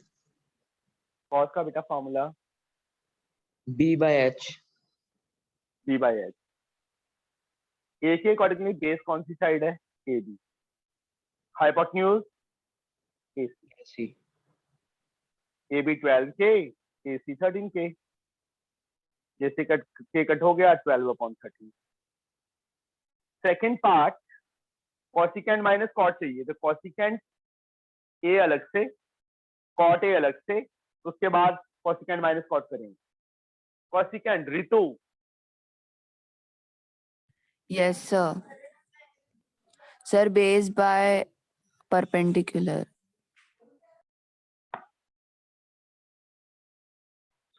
Speaker 1: कॉस का बेटा formula
Speaker 7: b/h।
Speaker 1: b by H. A के अकॉर्डिंगली बेस कौन सी साइड है? A B. Hypotenuse A C, A B 12 के, ए सी 13 के। जैसे कट हो गया 12/13। Second part cosecant minus cot चाहिए, तो कॉसिकेंट ए अलग से, कॉट ए अलग से, उसके बाद कॉसिकेंट माइनस कॉट करेंगे। Cosecant Ritu?
Speaker 3: Yes, sir. Sir, base by perpendicular.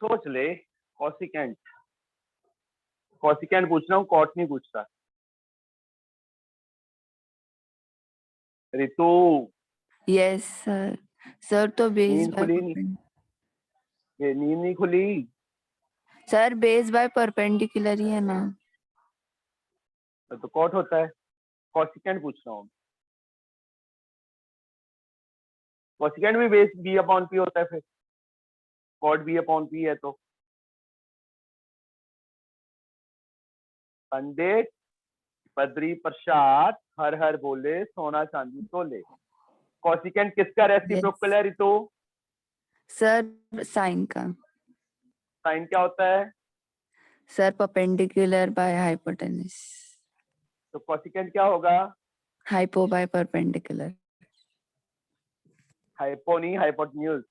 Speaker 1: सोच ले, कॉसिकेंट, कॉसिकेंट पूछ रहा हूँ, कॉट नहीं पूछता। ऋतु
Speaker 3: Yes, sir. Sir, तो base
Speaker 1: नींद
Speaker 3: by
Speaker 1: खुली नहीं? ये नींद नहीं खुली?
Speaker 3: Sir, base by perpendicular ही है ना?
Speaker 1: तो कॉट होता है। कॉसिकेंट पूछ रहा हूँ। कॉसिकेंट भी बेस बी अपॉन पी होता है, फिर कॉट बी अपॉन पी है तो पंडित बद्री प्रसाद हर हर बोले सोना चांदी तोले। कॉसिकेंट किसका रेसिप्रोकल है ऋतु?
Speaker 3: Sir, sin का।
Speaker 1: साइन क्या होता है?
Speaker 3: Sir, perpendicular by hypotenuse.
Speaker 1: तो कॉसिकेंट क्या होगा?
Speaker 3: Hypo by perpendicular.
Speaker 1: हाइपो नहीं, हाइपोटेन्यूज,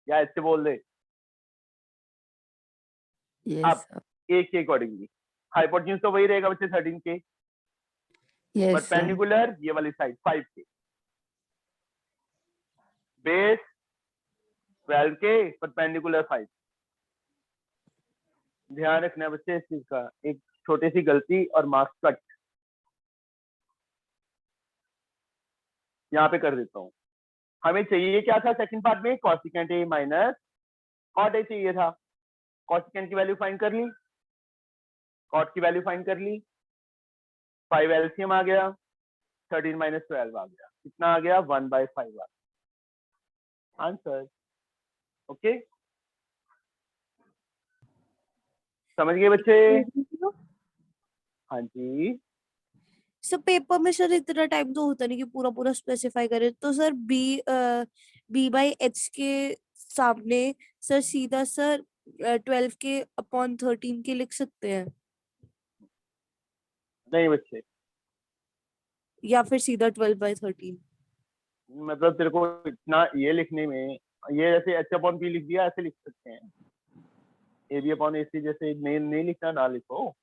Speaker 1: या ऐसे बोल दे।
Speaker 3: Yes,
Speaker 1: अब
Speaker 3: sir.
Speaker 1: ए के अकॉर्डिंगली हाइपोटेन्यूज तो वही रहेगा बच्चे 13 के,
Speaker 3: Yes, sir.
Speaker 1: परपेंडिकुलर ये वाली साइड 5 के, बेस 12 के, परपेंडिकुलर 5। ध्यान रखना बच्चे इस चीज का, एक छोटी सी गलती और मार्क्स कट यहाँ पे कर देता हूँ। हमें चाहिए क्या था सेकंड पार्ट में? Cosecant A minus cot A चाहिए था। कॉसिकेंट की वैल्यू फाइंड कर ली, कॉट की वैल्यू फाइंड कर ली, 5 एलसीएम आ गया, 13 माइनस 12 आ गया, कितना आ गया? 1/5 आ गया आंसर। ओके, समझ गए बच्चे? हाँ जी।
Speaker 6: सर पेपर में सर इतना टाइम तो होता नहीं कि पूरा पूरा स्पेसिफाई करे, तो सर बी बाई एच के सामने सर सीधा सर 12 के अपॉन 13 के लिख सकते हैं,
Speaker 1: नहीं बच्चे,
Speaker 6: या फिर सीधा 12/13।
Speaker 1: मतलब तेरे को इतना ये लिखने में, ये जैसे एच अपॉन पी लिख दिया ऐसे लिख सकते हैं। ए बी अपॉन ए सी जैसे नहीं लिखना, ना लिखो।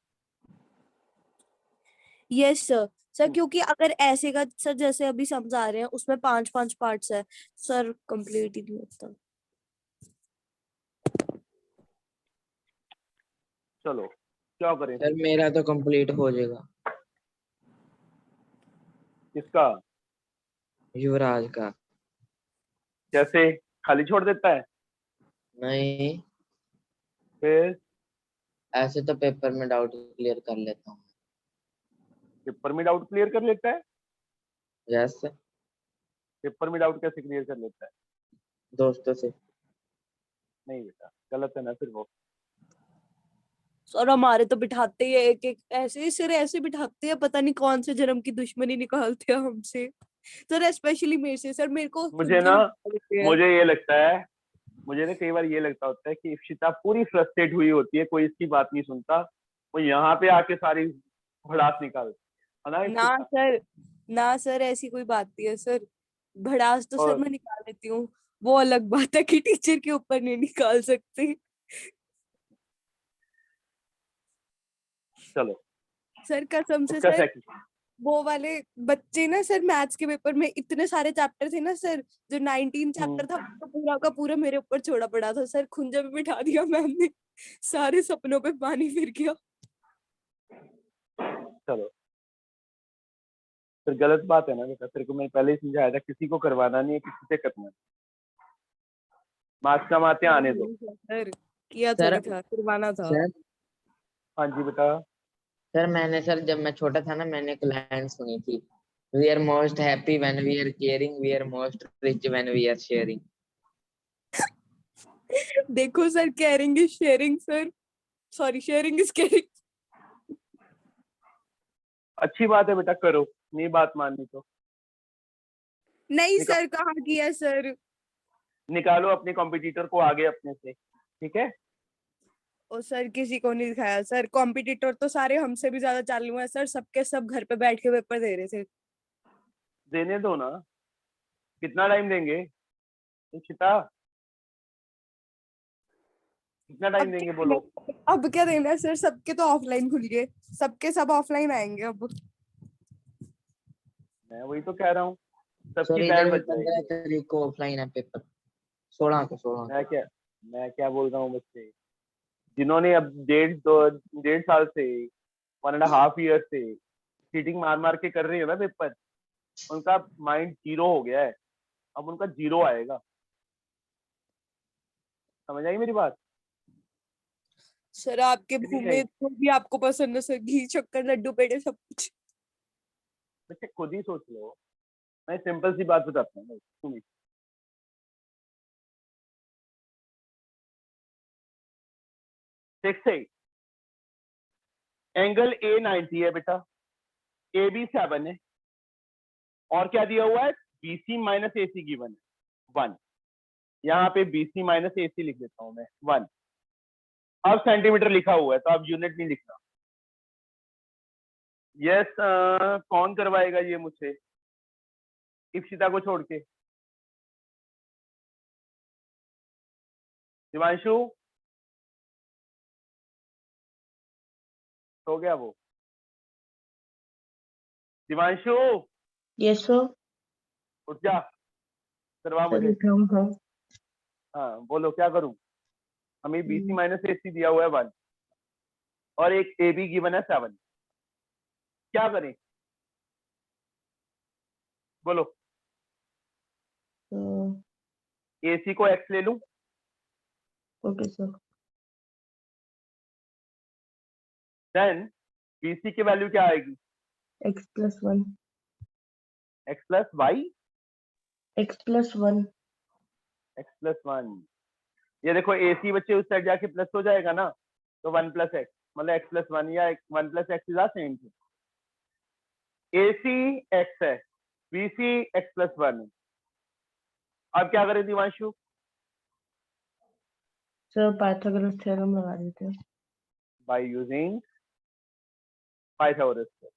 Speaker 6: Yes sir. सर क्योंकि अगर ऐसे का सर जैसे अभी समझा रहे हैं उसमें 5 पार्ट्स है सर, कंप्लीट ही नहीं होता।
Speaker 1: चलो क्या करें?
Speaker 7: सर मेरा तो कंप्लीट हो जाएगा।
Speaker 1: किसका?
Speaker 7: युवराज का।
Speaker 1: कैसे खाली छोड़ देता है?
Speaker 7: नहीं,
Speaker 1: फिर
Speaker 7: ऐसे तो पेपर में डाउट क्लियर कर लेता हूँ।
Speaker 1: पेपर में डाउट क्लियर कर लेता है?
Speaker 7: यस सर,
Speaker 1: पेपर में डाउट कैसे क्लियर कर लेता है?
Speaker 7: दोस्तों से।
Speaker 1: नहीं बेटा, गलत है ना फिर वो।
Speaker 6: और हमारे तो बिठाते ही एक एक ऐसे सिर ऐसे बिठाते हैं, पता नहीं कौन से जन्म की दुश्मनी निकालते हैं हमसे सर, स्पेशली मेरे से। सर मेरे को
Speaker 1: मुझे ना ये लगता है, मुझे ना कई बार ये लगता होता है कि इप्सिता पूरी फ्रस्ट्रेट हुई होती है, कोई इसकी बात नहीं सुनता, वो यहाँ पे आके सारी भड़ास निकालती है ना
Speaker 6: ना
Speaker 1: इप्सिता?
Speaker 6: सर, ना सर, ऐसी कोई बात नहीं है सर। भड़ास तो सर
Speaker 1: और
Speaker 6: मैं निकाल लेती हूँ, वो अलग बात है कि टीचर के ऊपर नहीं निकाल सकते।
Speaker 1: चलो
Speaker 6: सर कसम से
Speaker 1: इसका
Speaker 6: सर,
Speaker 1: सेकंड।
Speaker 6: वो वाले बच्चे ना सर, मैथ्स के पेपर में इतने सारे चैप्टर थे ना सर, जो 19 चैप्टर था वो तो पूरा का पूरा मेरे ऊपर छोड़ा पड़ा था सर। खुंजा पे बिठा दिया मैम ने, सारे सपनों पे पानी फिर गया।
Speaker 1: चलो फिर गलत बात है ना बेटा, तेरे को मैंने पहले ही समझाया था, किसी को करवाना नहीं है, किसी से करना है। मार्क्स कमाते आने दो।
Speaker 6: सर किया
Speaker 7: सर
Speaker 6: थोड़ी था, करवाना था।
Speaker 7: सर
Speaker 1: हाँ जी बेटा।
Speaker 7: सर मैंने सर जब मैं छोटा था ना, मैंने एक लाइन सुनी थी, we are most happy when we are caring, we are most rich when we are sharing.
Speaker 6: देखो sir, caring is sharing sir, sorry sharing is caring.
Speaker 1: अच्छी बात है बेटा, करो, नहीं बात माननी तो
Speaker 6: नहीं
Speaker 1: निका,
Speaker 6: सर, कहाँ किया सर।
Speaker 1: निकालो अपने कॉम्पिटिटर को आगे अपने से, ठीक है।
Speaker 6: ओ सर, किसी को नहीं दिखाया सर, कॉम्पिटिटर तो सारे हमसे भी ज्यादा चालू हैं सर, सबके सब घर पे बैठ के पेपर दे रहे थे।
Speaker 1: देने दो ना, कितना टाइम देंगे इशिता, कितना
Speaker 6: अब
Speaker 1: टाइम देंगे
Speaker 6: क्या
Speaker 1: बोलो।
Speaker 6: देना, अब क्या देना है सर, सबके तो ऑफलाइन खुल गए, सबके सब ऑफलाइन आएंगे अब।
Speaker 1: मैं वही तो कह रहा हूँ,
Speaker 7: सर
Speaker 1: सबकी
Speaker 7: इधर
Speaker 1: बैंड
Speaker 7: भी
Speaker 1: बच
Speaker 7: 15
Speaker 1: जाएगी।
Speaker 7: तारीख को ऑफलाइन है पेपर, 16 को 16
Speaker 1: मैं क्या मैं क्या बोल रहा हूँ बच्चे, जिन्होंने अब 1.5 साल से, 1.5 ईयर से चीटिंग मार मार के कर रही है ना पेपर, उनका माइंड जीरो हो गया है, अब उनका जीरो आएगा। समझ आई मेरी बात।
Speaker 6: सर आपके
Speaker 1: नहीं
Speaker 6: मुंह में
Speaker 1: आई?
Speaker 6: जो भी आपको पसंद है सर, घी शक्कर लड्डू पेड़े सब कुछ।
Speaker 1: बच्चे खुद ही सोच लो, मैं सिंपल सी बात बताता हूँ सुनिए। देखते एंगल ए 90 है बेटा, ए बी 7 है, और क्या दिया हुआ है, बीसी माइनस ए सी गिवन है 1। यहाँ पे बीसी माइनस ए सी लिख देता हूँ मैं 1। अब सेंटीमीटर लिखा हुआ है तो अब यूनिट नहीं लिखना। यस, कौन करवाएगा ये मुझसे, इप्सिता को छोड़ के। दिवांशु हो गया वो। Divanshu
Speaker 8: yes sir.
Speaker 1: उठ जा, करवा
Speaker 8: सर
Speaker 1: मुझे।
Speaker 8: उठा हूँ, हाँ।
Speaker 1: हाँ बोलो क्या करूं। हमें बीसी
Speaker 8: हम्म,
Speaker 1: माइनस ए सी दिया हुआ है 1 और एक ए बी गिवन है 7, क्या करें बोलो।
Speaker 8: तो
Speaker 1: ए सी को एक्स ले लूं,
Speaker 8: ओके सर।
Speaker 1: देन बीसी की वैल्यू क्या आएगी,
Speaker 8: x+1
Speaker 1: x plus Y,
Speaker 8: x+1
Speaker 1: x+1। ये देखो ए सी बच्चे उस साइड जाके प्लस हो जाएगा ना, तो 1 प्लस एक्स मतलब x+1 या 1 plus x is same thing. A C x है, बी सी x+1 है। अब क्या करें दिवांशु,
Speaker 8: सर पाइथागोरस थ्योरम लगा देते हैं।
Speaker 1: By using Pythagoras theorem.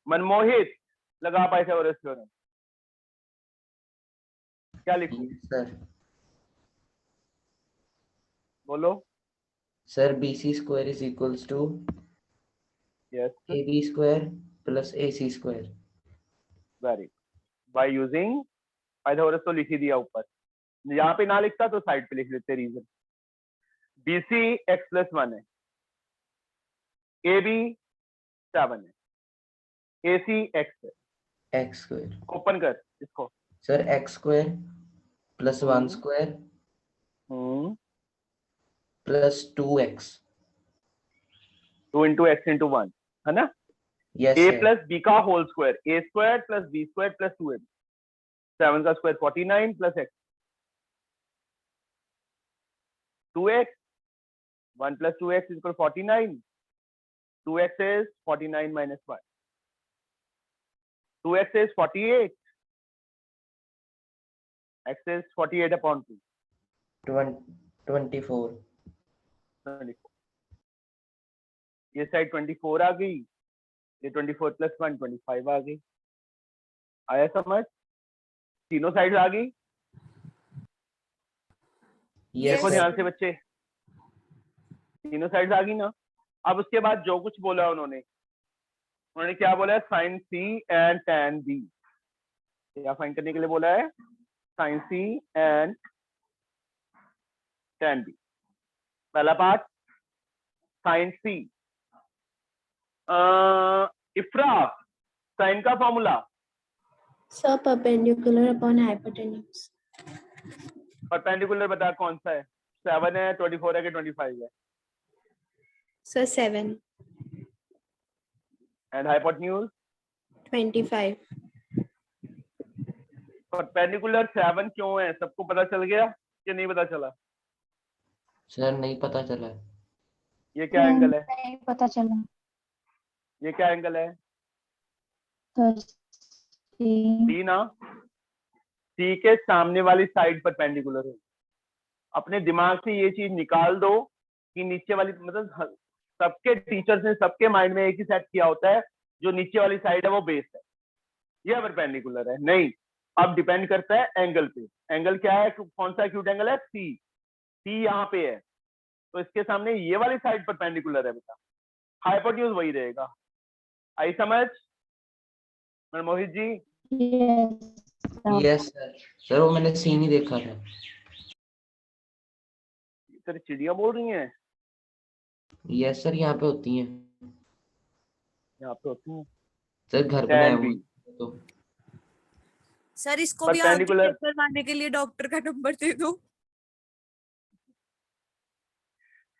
Speaker 1: Manmohit लगा पाइथागोरस थ्योरम, क्या लिखूं
Speaker 7: सर
Speaker 1: बोलो।
Speaker 7: Sir BC square is equals to
Speaker 1: yes
Speaker 7: AB square plus AC square.
Speaker 1: Very, by using Pythagoras तो लिख ही दिया ऊपर, यहाँ पे ना लिखता तो साइड पे लिख लेते रीजन। BC x+1 है, AB 7 है, AC x है।
Speaker 7: x स्क्वायर
Speaker 1: ओपन कर इसको।
Speaker 7: Sir x square plus 1 square plus 2x।
Speaker 1: 2 into x into 1 है ना,
Speaker 7: yes
Speaker 1: a
Speaker 7: sir.
Speaker 1: Plus B का whole square, A square plus B square plus 2ab, 7 का square 49 plus x 2x, 1 plus 2x is equal to 49, 2x is 49 minus 1, 2x is 48, x is 48 upon 2,
Speaker 7: 24।
Speaker 1: 24। ये side 24 आ गई, ये 24 + 1 25 आ गई। आया समझ? तीनों side आ गई।
Speaker 7: यस
Speaker 1: देखो
Speaker 7: सर।
Speaker 1: ध्यान से बच्चे, तीनों साइड आ गई ना। अब उसके बाद जो कुछ बोला उन्होंने क्या बोला है, sine C and tan B. क्या फाइंड करने के लिए बोला है? Sine C and tan B. पहला part sine C. Ifra, sine का formula
Speaker 5: Sir, perpendicular upon hypotenuse.
Speaker 1: Perpendicular बता कौन सा है? 7 है, 24 है कि 25 है?
Speaker 5: Sir, 7,
Speaker 1: and hypotenuse
Speaker 5: 25.
Speaker 1: परपेंडिकुलर 7 क्यों है? सबको पता चल गया कि नहीं पता चला?
Speaker 7: सर नहीं पता चला।
Speaker 1: ये क्या एंगल है?
Speaker 9: नहीं पता चला।
Speaker 1: ये क्या एंगल है?
Speaker 9: सर
Speaker 1: सी ना। सी के सामने वाली साइड परपेंडिकुलर है। अपने दिमाग से ये चीज निकाल दो कि नीचे वाली, मतलब सबके टीचर्स ने सबके माइंड में एक ही सेट किया होता है, जो नीचे वाली साइड है वो बेस है, यह परपेंडिकुलर है। नहीं, अब डिपेंड करता है एंगल पे। एंगल क्या है? कौन सा एक्यूट एंगल है? सी। सी यहाँ पे है, तो इसके सामने ये वाली साइड परपेंडिकुलर है बेटा। हाइपोटेन्यूज वही रहेगा। आई समझ Mohit ji?
Speaker 7: Yes sir. Sir वो मैंने सीन ही देखा था।
Speaker 1: तेरी चिड़िया बोल रही हैं?
Speaker 7: यस सर, यहाँ पे होती हैं।
Speaker 1: यहाँ पे होती हैं।
Speaker 7: सर घर पे
Speaker 1: Tan
Speaker 7: आया
Speaker 1: B।
Speaker 7: हूँ तो।
Speaker 6: सर इसको भी आगे
Speaker 1: परपेंडिकुलर
Speaker 6: चेक करवाने के लिए डॉक्टर का नंबर दे दो।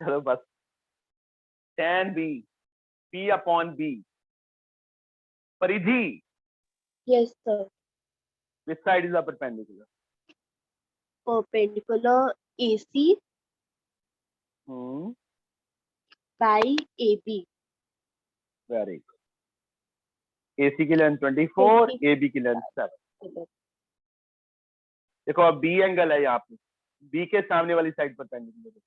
Speaker 1: चलो बस। tan B, P upon B। परिधि,
Speaker 2: Yes, sir.
Speaker 1: which side is the perpendicular?
Speaker 2: Perpendicular AC
Speaker 1: Hmm,
Speaker 2: by AB.
Speaker 1: very good। AC की लेंथ 24, AB की लेंथ 7। देखो अब B एंगल है यहाँ पे, B के सामने वाली साइड परपेंडिकुलर है।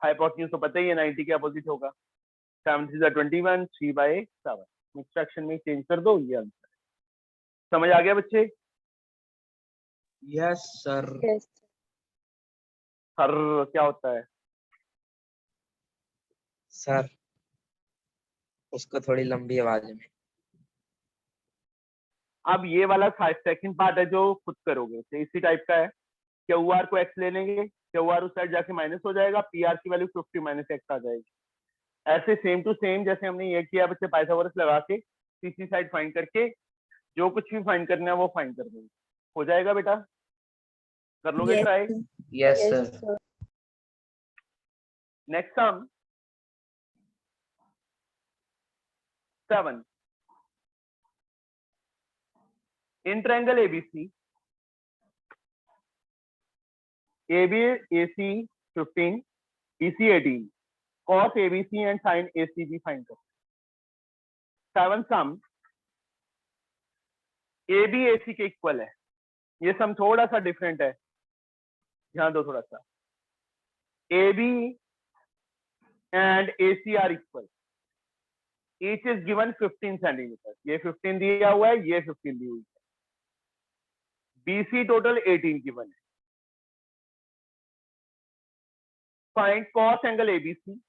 Speaker 1: हाइपोटेन्यूज तो पता ही है 90 के अपोजिट होगा। 7 3 21, 3/7। इंस्ट्रक्शन में चेंज कर दो, ये आंसर है। समझ आ गया बच्चे?
Speaker 4: Yes sir.
Speaker 2: Yes.
Speaker 1: हर क्या होता है?
Speaker 4: सर उसको थोड़ी लंबी आवाज में।
Speaker 1: अब ये वाला सेकंड पार्ट है जो खुद करोगे, तो इसी टाइप का है। क्यू आर को एक्स ले लेंगे, क्यू आर उस साइड जाके माइनस हो जाएगा, पी आर की वैल्यू 50 माइनस एक्स आ जाएगी। ऐसे सेम टू सेम जैसे हमने ये किया बच्चे, पाइथागोरस लगा के तीसरी साइड फाइंड करके जो कुछ भी फाइंड करना है वो फाइंड कर देंगे। हो जाएगा बेटा? कर लोगे
Speaker 6: Yes,
Speaker 1: try?
Speaker 6: sir.
Speaker 7: Yes
Speaker 2: Yes,
Speaker 7: sir.
Speaker 2: sir.
Speaker 1: Next sum 7। In triangle ABC, AB AC 15, BC 18, cos ABC and sin ACB find करो। 7 सम AB AC के इक्वल है। ये सम थोड़ा सा डिफरेंट है, ध्यान दो थोड़ा सा। AB and AC are equal, each is given 15 centimetre. ये 15 दिया हुआ है, ये 15 दी हुई है। BC टोटल 18 गिवन है। Find cos angle ABC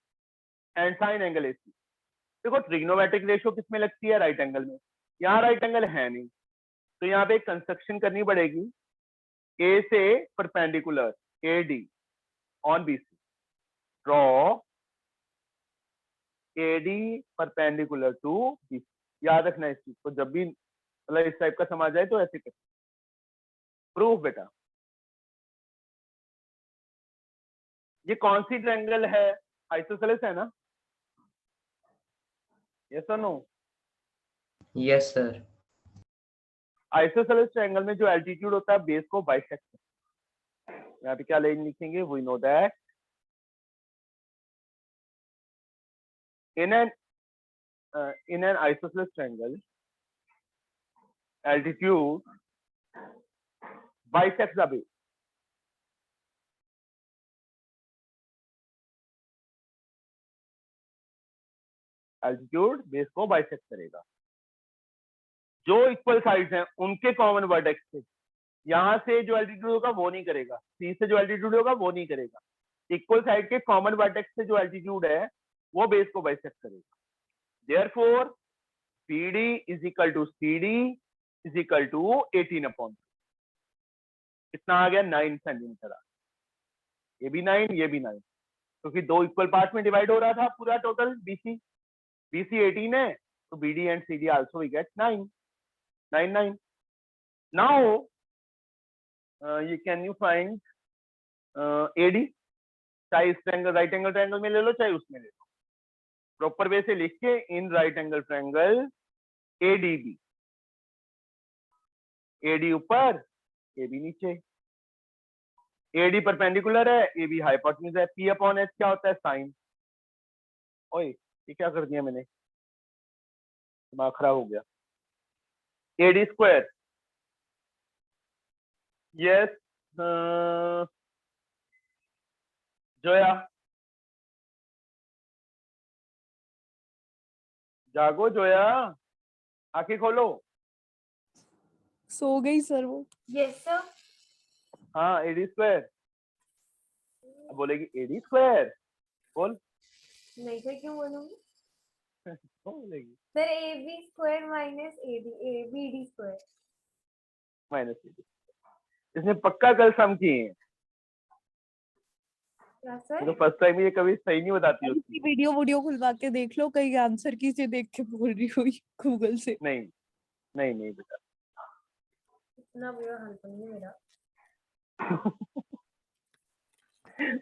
Speaker 1: and sin angle AC। देखो ट्रिग्नोमेट्रिक रेशियो किसमें लगती है? राइट एंगल में। यहाँ राइट एंगल है नहीं, तो यहाँ पे कंस्ट्रक्शन करनी पड़ेगी। A से perpendicular AD on BC, draw AD perpendicular to BC। याद रखना इस चीज को, जब भी मतलब इस टाइप का समझ आए तो ऐसे कर। प्रूफ बेटा, ये कौन सी ट्रायंगल है? आइसोसेलेस है ना? यस और no?
Speaker 7: Yes sir.
Speaker 1: Isosceles triangle में जो एल्टीट्यूड होता है बेस को बाइसेक्ट करता है। यहाँ पे क्या लाइन लिखेंगे? We know that in an isosceles triangle, altitude bisects the base। Altitude base को बाइसेक्ट करेगा। जो इक्वल साइड्स हैं उनके कॉमन वर्टेक्स से, यहाँ से जो एल्टीट्यूड होगा वो नहीं करेगा, सी से जो एल्टीट्यूड होगा वो नहीं करेगा, इक्वल साइड के कॉमन वर्टेक्स से जो एल्टीट्यूड है वो बेस को बाइसेक्ट करेगा। Therefore BD is equal to CD is equal to 18/3। कितना आ गया? 9 सेंटीमीटर आ गया। ये भी 9, ये भी 9, क्योंकि दो इक्वल पार्ट में डिवाइड हो रहा था पूरा टोटल BC 18 है, तो BD and CD also we get 9 9 9। Now you can you find AD, चाहे इस ट्रायंगल राइट एंगल ट्रायंगल में ले लो चाहे उसमें ले लो, प्रॉपर वे से लिख के in right angle triangle ADB, AD ऊपर AB नीचे, AD परपेंडिकुलर है, AB हाइपोटेन्यूज है, P/H क्या होता है? साइन। ओए ये क्या कर दिया मैंने, दिमाग खराब हो गया। AD स्क्वायर, यस जोया, जागो जोया, आंखें खोलो।
Speaker 6: सो गई सर वो।
Speaker 2: Yes sir.
Speaker 1: हाँ AD स्क्वायर, अब बोलेगी AD स्क्वायर, बोल।
Speaker 2: नहीं सर क्यों बोलूंगी?
Speaker 1: कौन बोलेगी?
Speaker 2: Sir AB square minus BD square.
Speaker 1: Minus AD, इसने पक्का कल सम किए हैं,
Speaker 2: क्या सर?
Speaker 1: तो फर्स्ट टाइम ये कभी सही नहीं बताती उसकी।
Speaker 6: वीडियो खुलवा के देख लो, कहीं आंसर की से देख के बोल रही हुई गूगल से।
Speaker 1: नहीं नहीं नहीं बेटा,
Speaker 2: इतना बुरा हाल तो नहीं मेरा।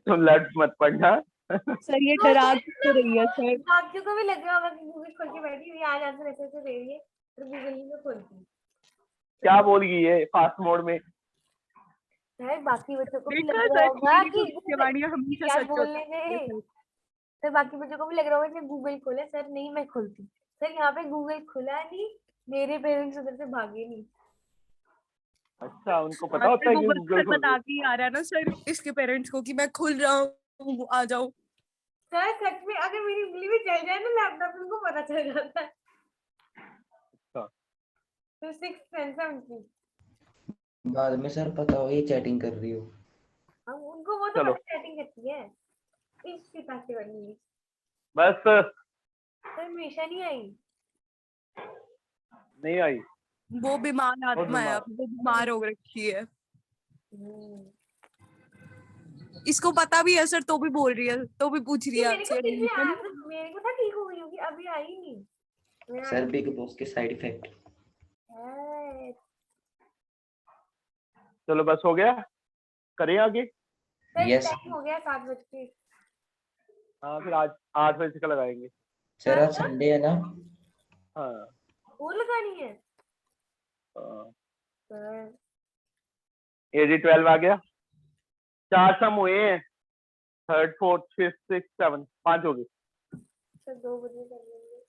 Speaker 1: तुम लड़ मत पड़ना।
Speaker 6: सर ये डरा क्यों रही है सर?
Speaker 2: बाकियों को भी लग रहा होगा कि गूगल खोल के बैठी हुई है, आज आंसर ऐसे ऐसे दे रही है, तो गूगल ही में खोलती है।
Speaker 1: क्या बोल गई है फास्ट मोड में?
Speaker 2: सर बाकी बच्चों को भी लग
Speaker 6: देखा
Speaker 2: रहा
Speaker 6: सर,
Speaker 2: होगा
Speaker 6: मेरी
Speaker 2: कि
Speaker 6: भविष्यवाणियां हमेशा
Speaker 2: क्या
Speaker 6: सच
Speaker 2: बोलने
Speaker 6: होती हैं।
Speaker 2: दे। सर बाकी बच्चों को भी लग रहा होगा कि गूगल खोले। सर नहीं मैं खोलती। सर यहाँ पे गूगल खुला नहीं, मेरे पेरेंट्स उधर से भागे नहीं।
Speaker 1: अच्छा उनको पता
Speaker 6: हाँ,
Speaker 1: होता
Speaker 6: सर
Speaker 1: है
Speaker 6: वो
Speaker 1: कि
Speaker 6: बच्चा
Speaker 1: गूगल खोल
Speaker 6: बता के ही आ रहा है ना सर इसके पेरेंट्स को कि मैं खुल रहा हूँ, आ जाओ।
Speaker 2: सर सच में अगर मेरी उंगली भी चल जाए ना लैपटॉप में, उनको पता चल जाता है।
Speaker 1: अच्छा।
Speaker 2: तो 6 सेंस है उनकी।
Speaker 7: बाद में सर पता हो ये चैटिंग कर रही हो।
Speaker 2: हम उनको वो तो
Speaker 1: चलो।
Speaker 2: पता चैटिंग करती है। इसकी पैसे वाली
Speaker 1: बस
Speaker 2: सर हमेशा नहीं आई।
Speaker 1: नहीं आई,
Speaker 6: वो बीमार आत्मा है,
Speaker 1: बीमार।
Speaker 6: अब वो बीमार हो रखी है।
Speaker 2: हम्म।
Speaker 6: इसको पता भी है सर, तो भी बोल रही है, तो भी पूछ रही
Speaker 2: ये
Speaker 6: है
Speaker 2: मेरे को
Speaker 6: आपसे।
Speaker 2: फिर भी मेरे को था ठीक हो गई होगी, अभी आई नहीं। मैं
Speaker 7: सर बिग बॉस के साइड इफेक्ट।
Speaker 2: आई।
Speaker 1: चलो बस हो गया, करें आगे।
Speaker 2: Sir
Speaker 7: Yes.
Speaker 2: टाइम हो गया 7 बज के।
Speaker 1: हाँ फिर आज 8 बजे का लगाएंगे।
Speaker 7: सर आज संडे है ना?
Speaker 1: हाँ
Speaker 2: और लगानी है
Speaker 1: हाँ।
Speaker 2: सर।
Speaker 1: AD 12 आ गया, 4 सम हुए हैं, 3rd 4th 5th 6th 7th 5 हो गए।
Speaker 2: सर 2 बजे कर लेंगे।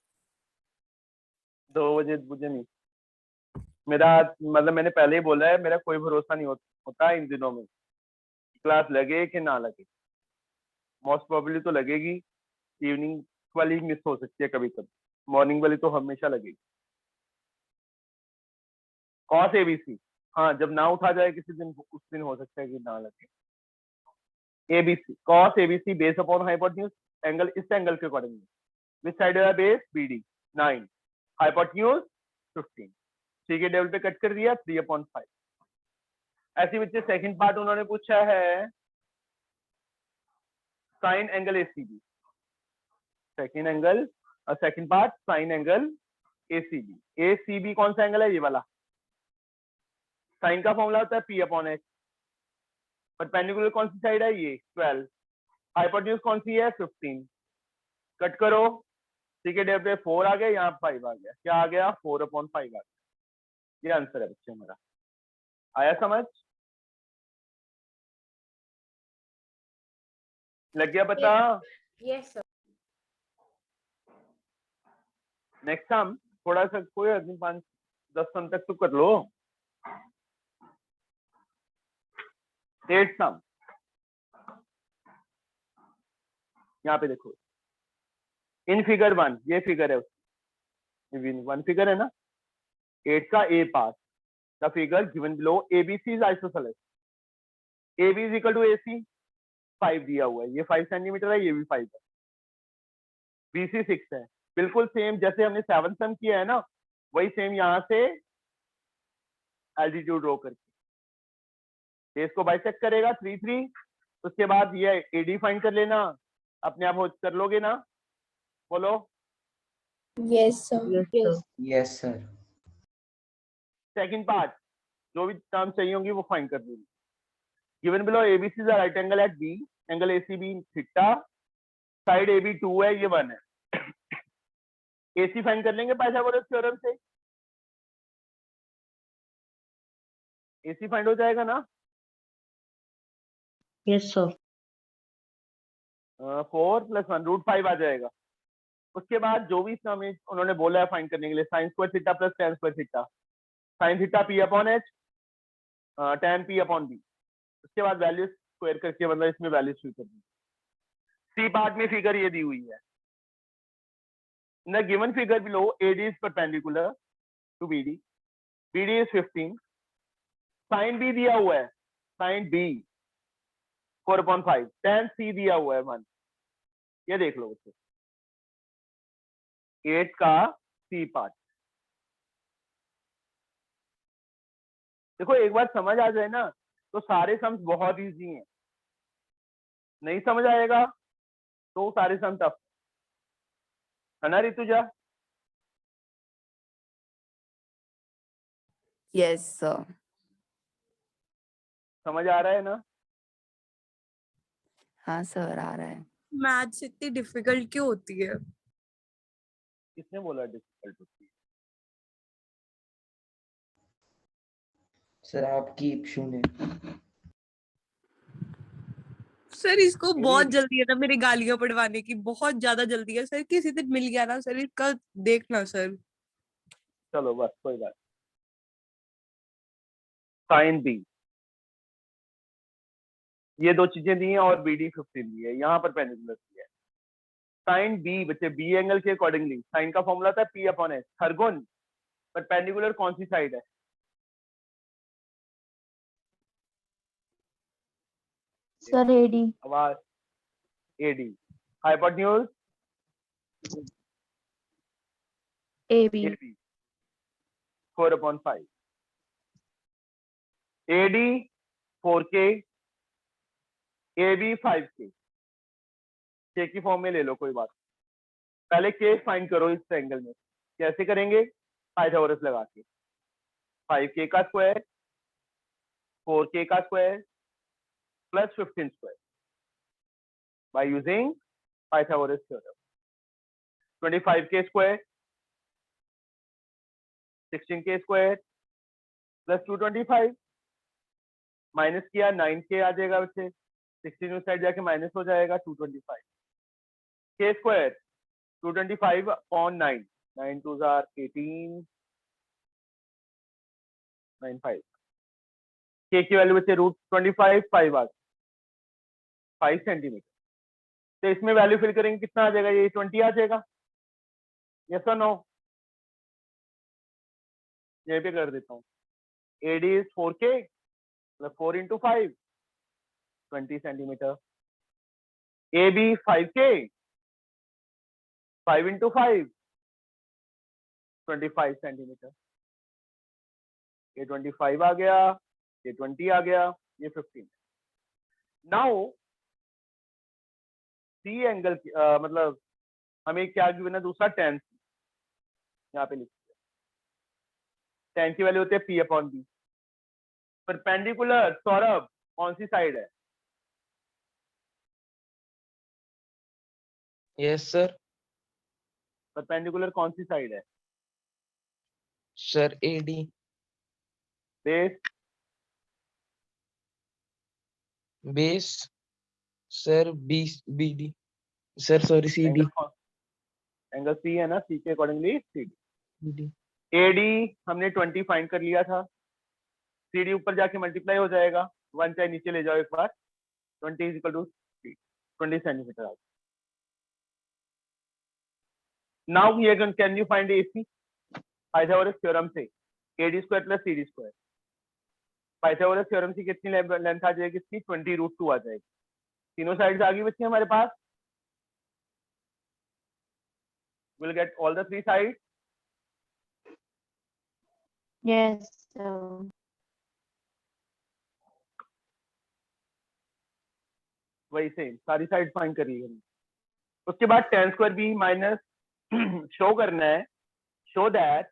Speaker 1: 2 बजे मुझे नहीं, मेरा मतलब मैंने पहले ही बोला है, मेरा कोई भरोसा नहीं होता इन दिनों में, क्लास लगे कि ना लगे। मोस्ट प्रोबेबली तो लगेगी, इवनिंग वाली मिस हो सकती है कभी कभी, मॉर्निंग वाली तो हमेशा लगेगी। कॉस ABC, हाँ जब ना उठा जाए किसी दिन उस दिन हो सकता है कि ना लगे। ABC cos ABC base upon hypotenuse, angle इस एंगल के अकॉर्डिंग, विच साइड है बेस? BD 9, हाइपोटेन्यूज 15, ठीक है टेबल पे कट कर दिया 3/5। ऐसे बच्चे सेकंड पार्ट उन्होंने पूछा है sine angle ACB, second angle और second part sine angle ACB। ACB कौन सा एंगल है? ये वाला। साइन का फॉर्मूला होता है P/H। परपेंडिकुलर कौन सी साइड है? ये 12। हाइपोटेन्यूज कौन सी है? 15। कट करो, ठीक है टेबल पे 4 आ गया, यहाँ 5 आ गया, क्या आ गया? 4/5 आ गया। ये आंसर है बच्चे हमारा। आया समझ? लग गया पता?
Speaker 2: Yes sir.
Speaker 1: नेक्स्ट सम थोड़ा सा कोई 5-10 सम तक तो कर लो। 8 सम, यहाँ पे देखो, इन फिगर 1 ये फिगर है उसकी, 1 फिगर है ना 8 का A part, the figure given below ABC is isosceles, AB is equal to AC 5 दिया हुआ है, ये 5 सेंटीमीटर है, ये भी 5 है, BC 6 है, बिल्कुल सेम जैसे हमने 7 सम किया है ना, वही सेम यहाँ से एल्टीट्यूड ड्रॉ करके बेस को बाइसेक्ट करेगा 3 3, उसके बाद ये AD फाइंड कर लेना, अपने आप हो कर लोगे ना, बोलो।
Speaker 5: Yes, sir.
Speaker 8: Yes, sir.
Speaker 7: Yes sir.
Speaker 1: Second part, जो भी टर्म चाहिए होंगी वो फाइंड कर देंगे। Given below ABC is a right angle at B, angle ACB theta, side AB 2 है, ये 1 है। AC फाइंड कर लेंगे पाइथागोरस थ्योरम से, AC फाइंड हो जाएगा ना,
Speaker 8: Yes, sir.
Speaker 1: 4 + 1 √5 आ जाएगा। उसके बाद जो भी हमें उन्होंने बोला है फाइंड करने के लिए, sin square theta plus tan square theta, sin theta P upon H, tan P upon B, उसके बाद वैल्यू स्क्वायर करके मतलब इसमें वैल्यू फिल कर दी। सी पार्ट में फिगर ये दी हुई है, in the given figure below AD is perpendicular to BD, BD is 15, sin B दिया हुआ है, sin B 4/5, tan C दिया हुआ है 1, ये देख लो बच्चे 8 का C पार्ट। देखो एक बार समझ आ जाए ना तो सारे सम्स बहुत इजी हैं, नहीं समझ आएगा तो सारे सम टफ है ना ऋतुजा?
Speaker 3: Yes, sir.
Speaker 1: समझ आ रहा है ना?
Speaker 3: हाँ सर आ रहा है।
Speaker 6: मैथ्स इतनी डिफिकल्ट क्यों होती है?
Speaker 1: किसने बोला डिफिकल्ट होती है?
Speaker 7: सर आपकी इशू ने।
Speaker 6: सर इसको
Speaker 1: मेरी
Speaker 6: बहुत जल्दी है ना मेरी गालियां पड़वाने की, बहुत ज्यादा जल्दी है सर। किसी दिन मिल गया ना सर, इसका देखना सर।
Speaker 1: चलो बस कोई बात। साइन बी, ये दो चीजें दी हैं और BD 15 दी है, यहाँ पर पेंडिकुलर दी है। साइन बी बच्चे बी एंगल के अकॉर्डिंगली साइन का फॉर्मूला था P upon H, Hargun perpendicular कौन सी साइड है?
Speaker 9: Sir AD।
Speaker 1: आवाज AD, hypotenuse
Speaker 9: AB।
Speaker 1: AB 4/5, AD 4K, AB 5K, K की फॉर्म में ले लो कोई बात। पहले K फाइंड करो इस एंगल में, कैसे करेंगे? पाइथागोरस लगा के 5K का स्क्वायर 4K का square plus 15 square by using Pythagoras theorem. 25K square 16K square plus 225, minus किया 9K आ जाएगा बच्चे, 16 उस साइड जाके माइनस हो जाएगा 225, K square 225 upon 9, 9 2 are 18, 95, K की वैल्यू बच्चे √25, 5 आ 5 सेंटीमीटर। तो इसमें वैल्यू फिल करेंगे कितना आ जाएगा? ये 20 आ जाएगा, यस और नो? यहीं पे कर देता हूँ। AD इज 4K मतलब 4 × 5 20 सेंटीमीटर, AB 5K 5 × 5 25 सेंटीमीटर। ये 25 आ गया, ये 20 आ गया, ये 15। नाउ सी एंगल मतलब हमें क्या गिवन है? दूसरा tan, यहाँ पे लिखते हैं tan की वैल्यू होती है P upon B। Perpendicular Saurabh कौन सी साइड है?
Speaker 4: Yes sir.
Speaker 1: परपेंडिकुलर कौन सी साइड है?
Speaker 4: Sir AD।
Speaker 1: Base
Speaker 4: base sir BD sir sorry CD।
Speaker 1: Angle C है ना, C के अकॉर्डिंगली CD।
Speaker 4: BD
Speaker 1: AD हमने 20 फाइंड कर लिया था, CD ऊपर जाके मल्टीप्लाई हो जाएगा, 1 चाहे नीचे ले जाओ एक बार, 20 = 20 centimetre. Now here can you find AC Pythagoras theorem से AD square plus CD square. Pythagoras theorem से कितनी लेंथ आ जाएगी इसकी 20√2 आ जाएगी। तीनों साइड्स आ गई बच्चे हमारे पास। Will get all the 3 sides.
Speaker 9: Yes, sir.
Speaker 1: वही सेम सारी साइड फाइंड करी है। उसके बाद tan square B minus show करना है, show that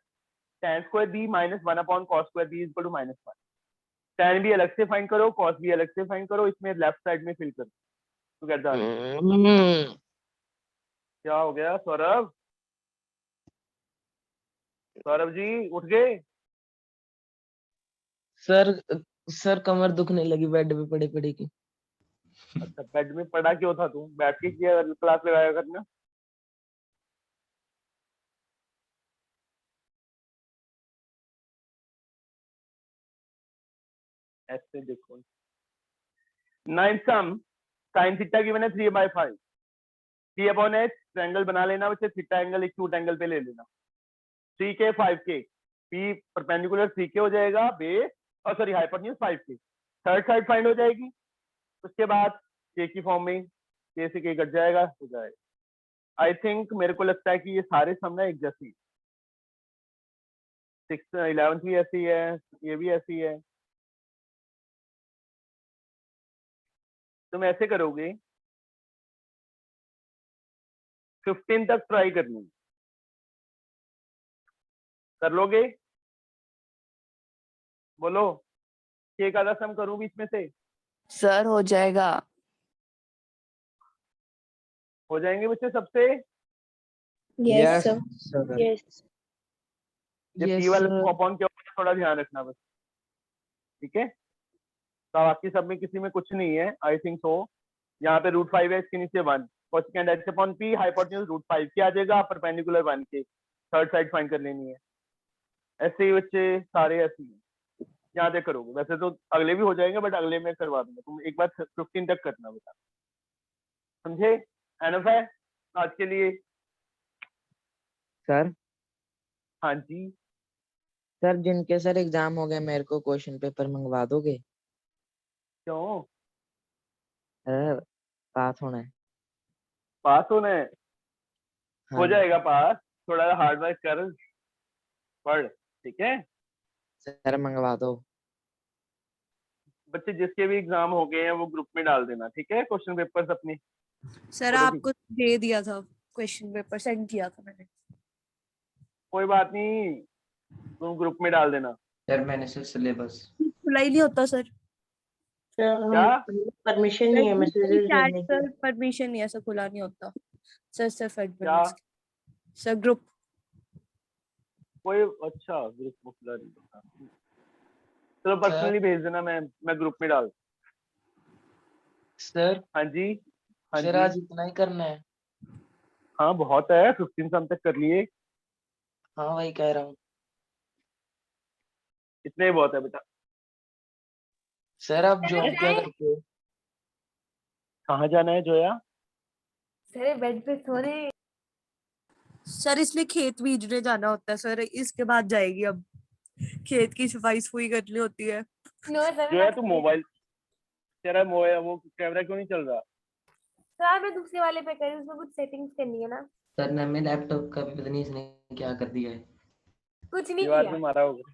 Speaker 1: tan square B minus 1 upon cos square B equal to -1। tan भी अलग से फाइंड करो, cos भी अलग से फाइंड करो, इसमें लेफ्ट साइड में फिल करो तो गेट दैट। क्या हो गया सौरभ? सौरभ जी उठ गए?
Speaker 4: सर कमर दुखने लगी बेड पे पड़े पड़े की।
Speaker 1: अच्छा बेड में पड़ा क्यों था तू? बैठ के किया क्लास लगाया करना। ऐसे देखो 9 सम sin थीटा गिवन है 3/5 3 अपॉन h ट्रायंगल बना लेना बच्चे। थीटा एंगल एक्यूट एंगल पे ले लेना। 3k 5k p perpendicular 3k हो जाएगा बेस और sorry hypotenuse 5k। Third side find हो जाएगी। उसके बाद k की फॉर्म में k से k कट जाएगा हो जाएगा। आई थिंक मेरे को लगता है कि ये सारे सम ना एक जैसी 6 11th भी ऐसी है, ये भी ऐसी है। तुम ऐसे करोगे 15 तक ट्राई करनी, कर लोगे? बोलो के का सम करूं बीच में से?
Speaker 3: सर हो जाएगा।
Speaker 1: हो जाएंगे बच्चे सबसे?
Speaker 5: Yes, sir.
Speaker 4: सर।
Speaker 5: Yes.
Speaker 1: ये
Speaker 4: Yes,
Speaker 1: पी वाले
Speaker 4: sir.
Speaker 1: अपॉन के ऊपर थोड़ा ध्यान रखना बस, ठीक है? तो बाकी सब में किसी में कुछ नहीं है आई थिंक सो। यहाँ पे √5 है, इसके नीचे 1 cosecant h upon p hypotenuse √5 क्या आ जाएगा परपेंडिकुलर 1 के। थर्ड साइड फाइंड कर लेनी है। ऐसे ही बच्चे सारे ऐसे ही यहाँ तक करोगे। वैसे तो अगले भी हो जाएंगे बट अगले में करवा दूंगा। तुम एक बार 15 तक करना बेटा, समझे? एनफ है आज के लिए?
Speaker 4: सर
Speaker 1: हाँ जी।
Speaker 4: सर जिनके सर एग्जाम हो गए मेरे को क्वेश्चन पेपर मंगवा दोगे?
Speaker 1: क्यों?
Speaker 4: सर पास होना है।
Speaker 1: पास होना है? हो
Speaker 4: हाँ
Speaker 1: जाएगा पास, थोड़ा हार्ड वर्क कर, पढ़, ठीक है?
Speaker 4: सर मंगवा दो।
Speaker 1: बच्चे जिसके भी एग्जाम हो गए हैं वो ग्रुप में डाल देना, ठीक है? क्वेश्चन पेपर्स अपने।
Speaker 6: सर
Speaker 1: चलो
Speaker 6: आपको दे दिया था, क्वेश्चन पेपर सेंड किया था मैंने।
Speaker 1: कोई बात नहीं, तुम ग्रुप में डाल देना।
Speaker 7: सर मैंने से सिलेबस
Speaker 6: खुला ही नहीं होता सर।
Speaker 1: क्या?
Speaker 8: परमिशन नहीं है मैसेजेस भेजने की।
Speaker 6: सर परमिशन नहीं है, सर खुला नहीं होता सर, सिर्फ
Speaker 1: क्या?
Speaker 6: Admin sir group.
Speaker 1: कोई अच्छा ग्रुप में खुला नहीं होता। चलो पर्सनली भेज देना, मैं ग्रुप में डाल।
Speaker 4: सर
Speaker 1: हाँ जी। हाँ
Speaker 4: सर
Speaker 1: जी।
Speaker 4: आज इतना ही करना है?
Speaker 1: हाँ बहुत है, 15 सम तक कर लिए।
Speaker 4: हाँ वही कह रहा हूँ।
Speaker 1: इतने ही बहुत है बेटा।
Speaker 4: सर आप जॉब क्या करते हो?
Speaker 1: कहाँ जाना है जोया?
Speaker 2: सर बेड पे सो रहे।
Speaker 6: सर इसने खेत बीजने जाना होता है सर, इसके बाद जाएगी। अब खेत की सफाई सफाई करनी होती है।
Speaker 2: नो सर
Speaker 1: जोया तू मोबाइल, तेरा मोबाइल वो कैमरा क्यों नहीं चल रहा?
Speaker 2: सर मैं दूसरे वाले पे कर रही हूँ, उसमें कुछ सेटिंग्स करनी है ना।
Speaker 7: सर ने मेरे लैपटॉप का भी पता नहीं इसने क्या कर दिया है।
Speaker 2: कुछ नहीं
Speaker 1: दीवार
Speaker 2: किया।
Speaker 1: पे मारा होगा,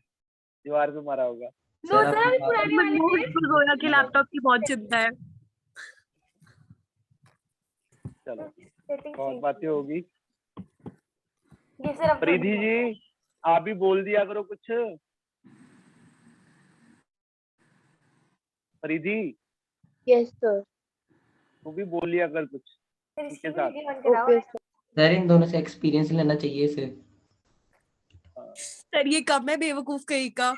Speaker 1: दीवार पे मारा होगा।
Speaker 2: नो
Speaker 7: सर
Speaker 2: सर
Speaker 7: आपकी
Speaker 2: अभी
Speaker 7: बात
Speaker 2: पुराने वाले पे।
Speaker 6: जोया की लैपटॉप की बहुत चिंता है।
Speaker 1: चलो
Speaker 2: सेटिंग
Speaker 1: बहुत बातें होगी।
Speaker 2: ये सर अब
Speaker 1: प्रीति जी आप भी बोल दिया करो कुछ। प्रीति
Speaker 5: Yes, sir.
Speaker 1: तू भी बोल लिया कर कुछ
Speaker 2: सर
Speaker 1: उनके
Speaker 2: इसकी
Speaker 1: साथ।
Speaker 2: वीडियो ऑन कराओ।
Speaker 5: Okay, sir.
Speaker 7: सर इन दोनों से एक्सपीरियंस लेना चाहिए इसे।
Speaker 1: हाँ।
Speaker 6: सर ये कम है बेवकूफ कहीं का।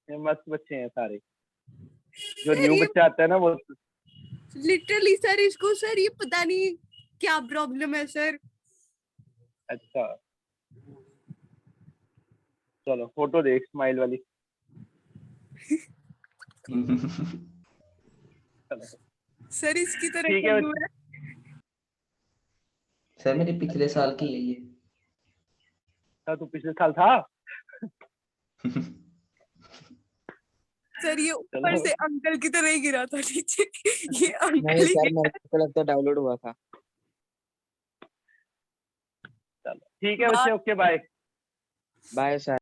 Speaker 1: ये मस्त बच्चे हैं सारे, जो न्यू बच्चा आता है ना वो।
Speaker 6: लिटरली सर इसको सर ये पता नहीं क्या प्रॉब्लम है सर।
Speaker 1: अच्छा चलो फोटो देख स्माइल वाली।
Speaker 6: सर इसकी तरह
Speaker 1: ठीक है
Speaker 6: क्यों है?
Speaker 10: सर मेरे पिछले साल की है ये।
Speaker 1: तू पिछले साल था।
Speaker 6: सर ये ऊपर
Speaker 1: चलो।
Speaker 6: से अंकल की तरह ही गिरा था नीचे। ये अंकल
Speaker 4: नहीं
Speaker 6: ही
Speaker 4: सर मेरे को लगता है डाउनलोड हुआ था।
Speaker 1: चलो ठीक है बच्चे, ओके बाय।
Speaker 4: Bye sir.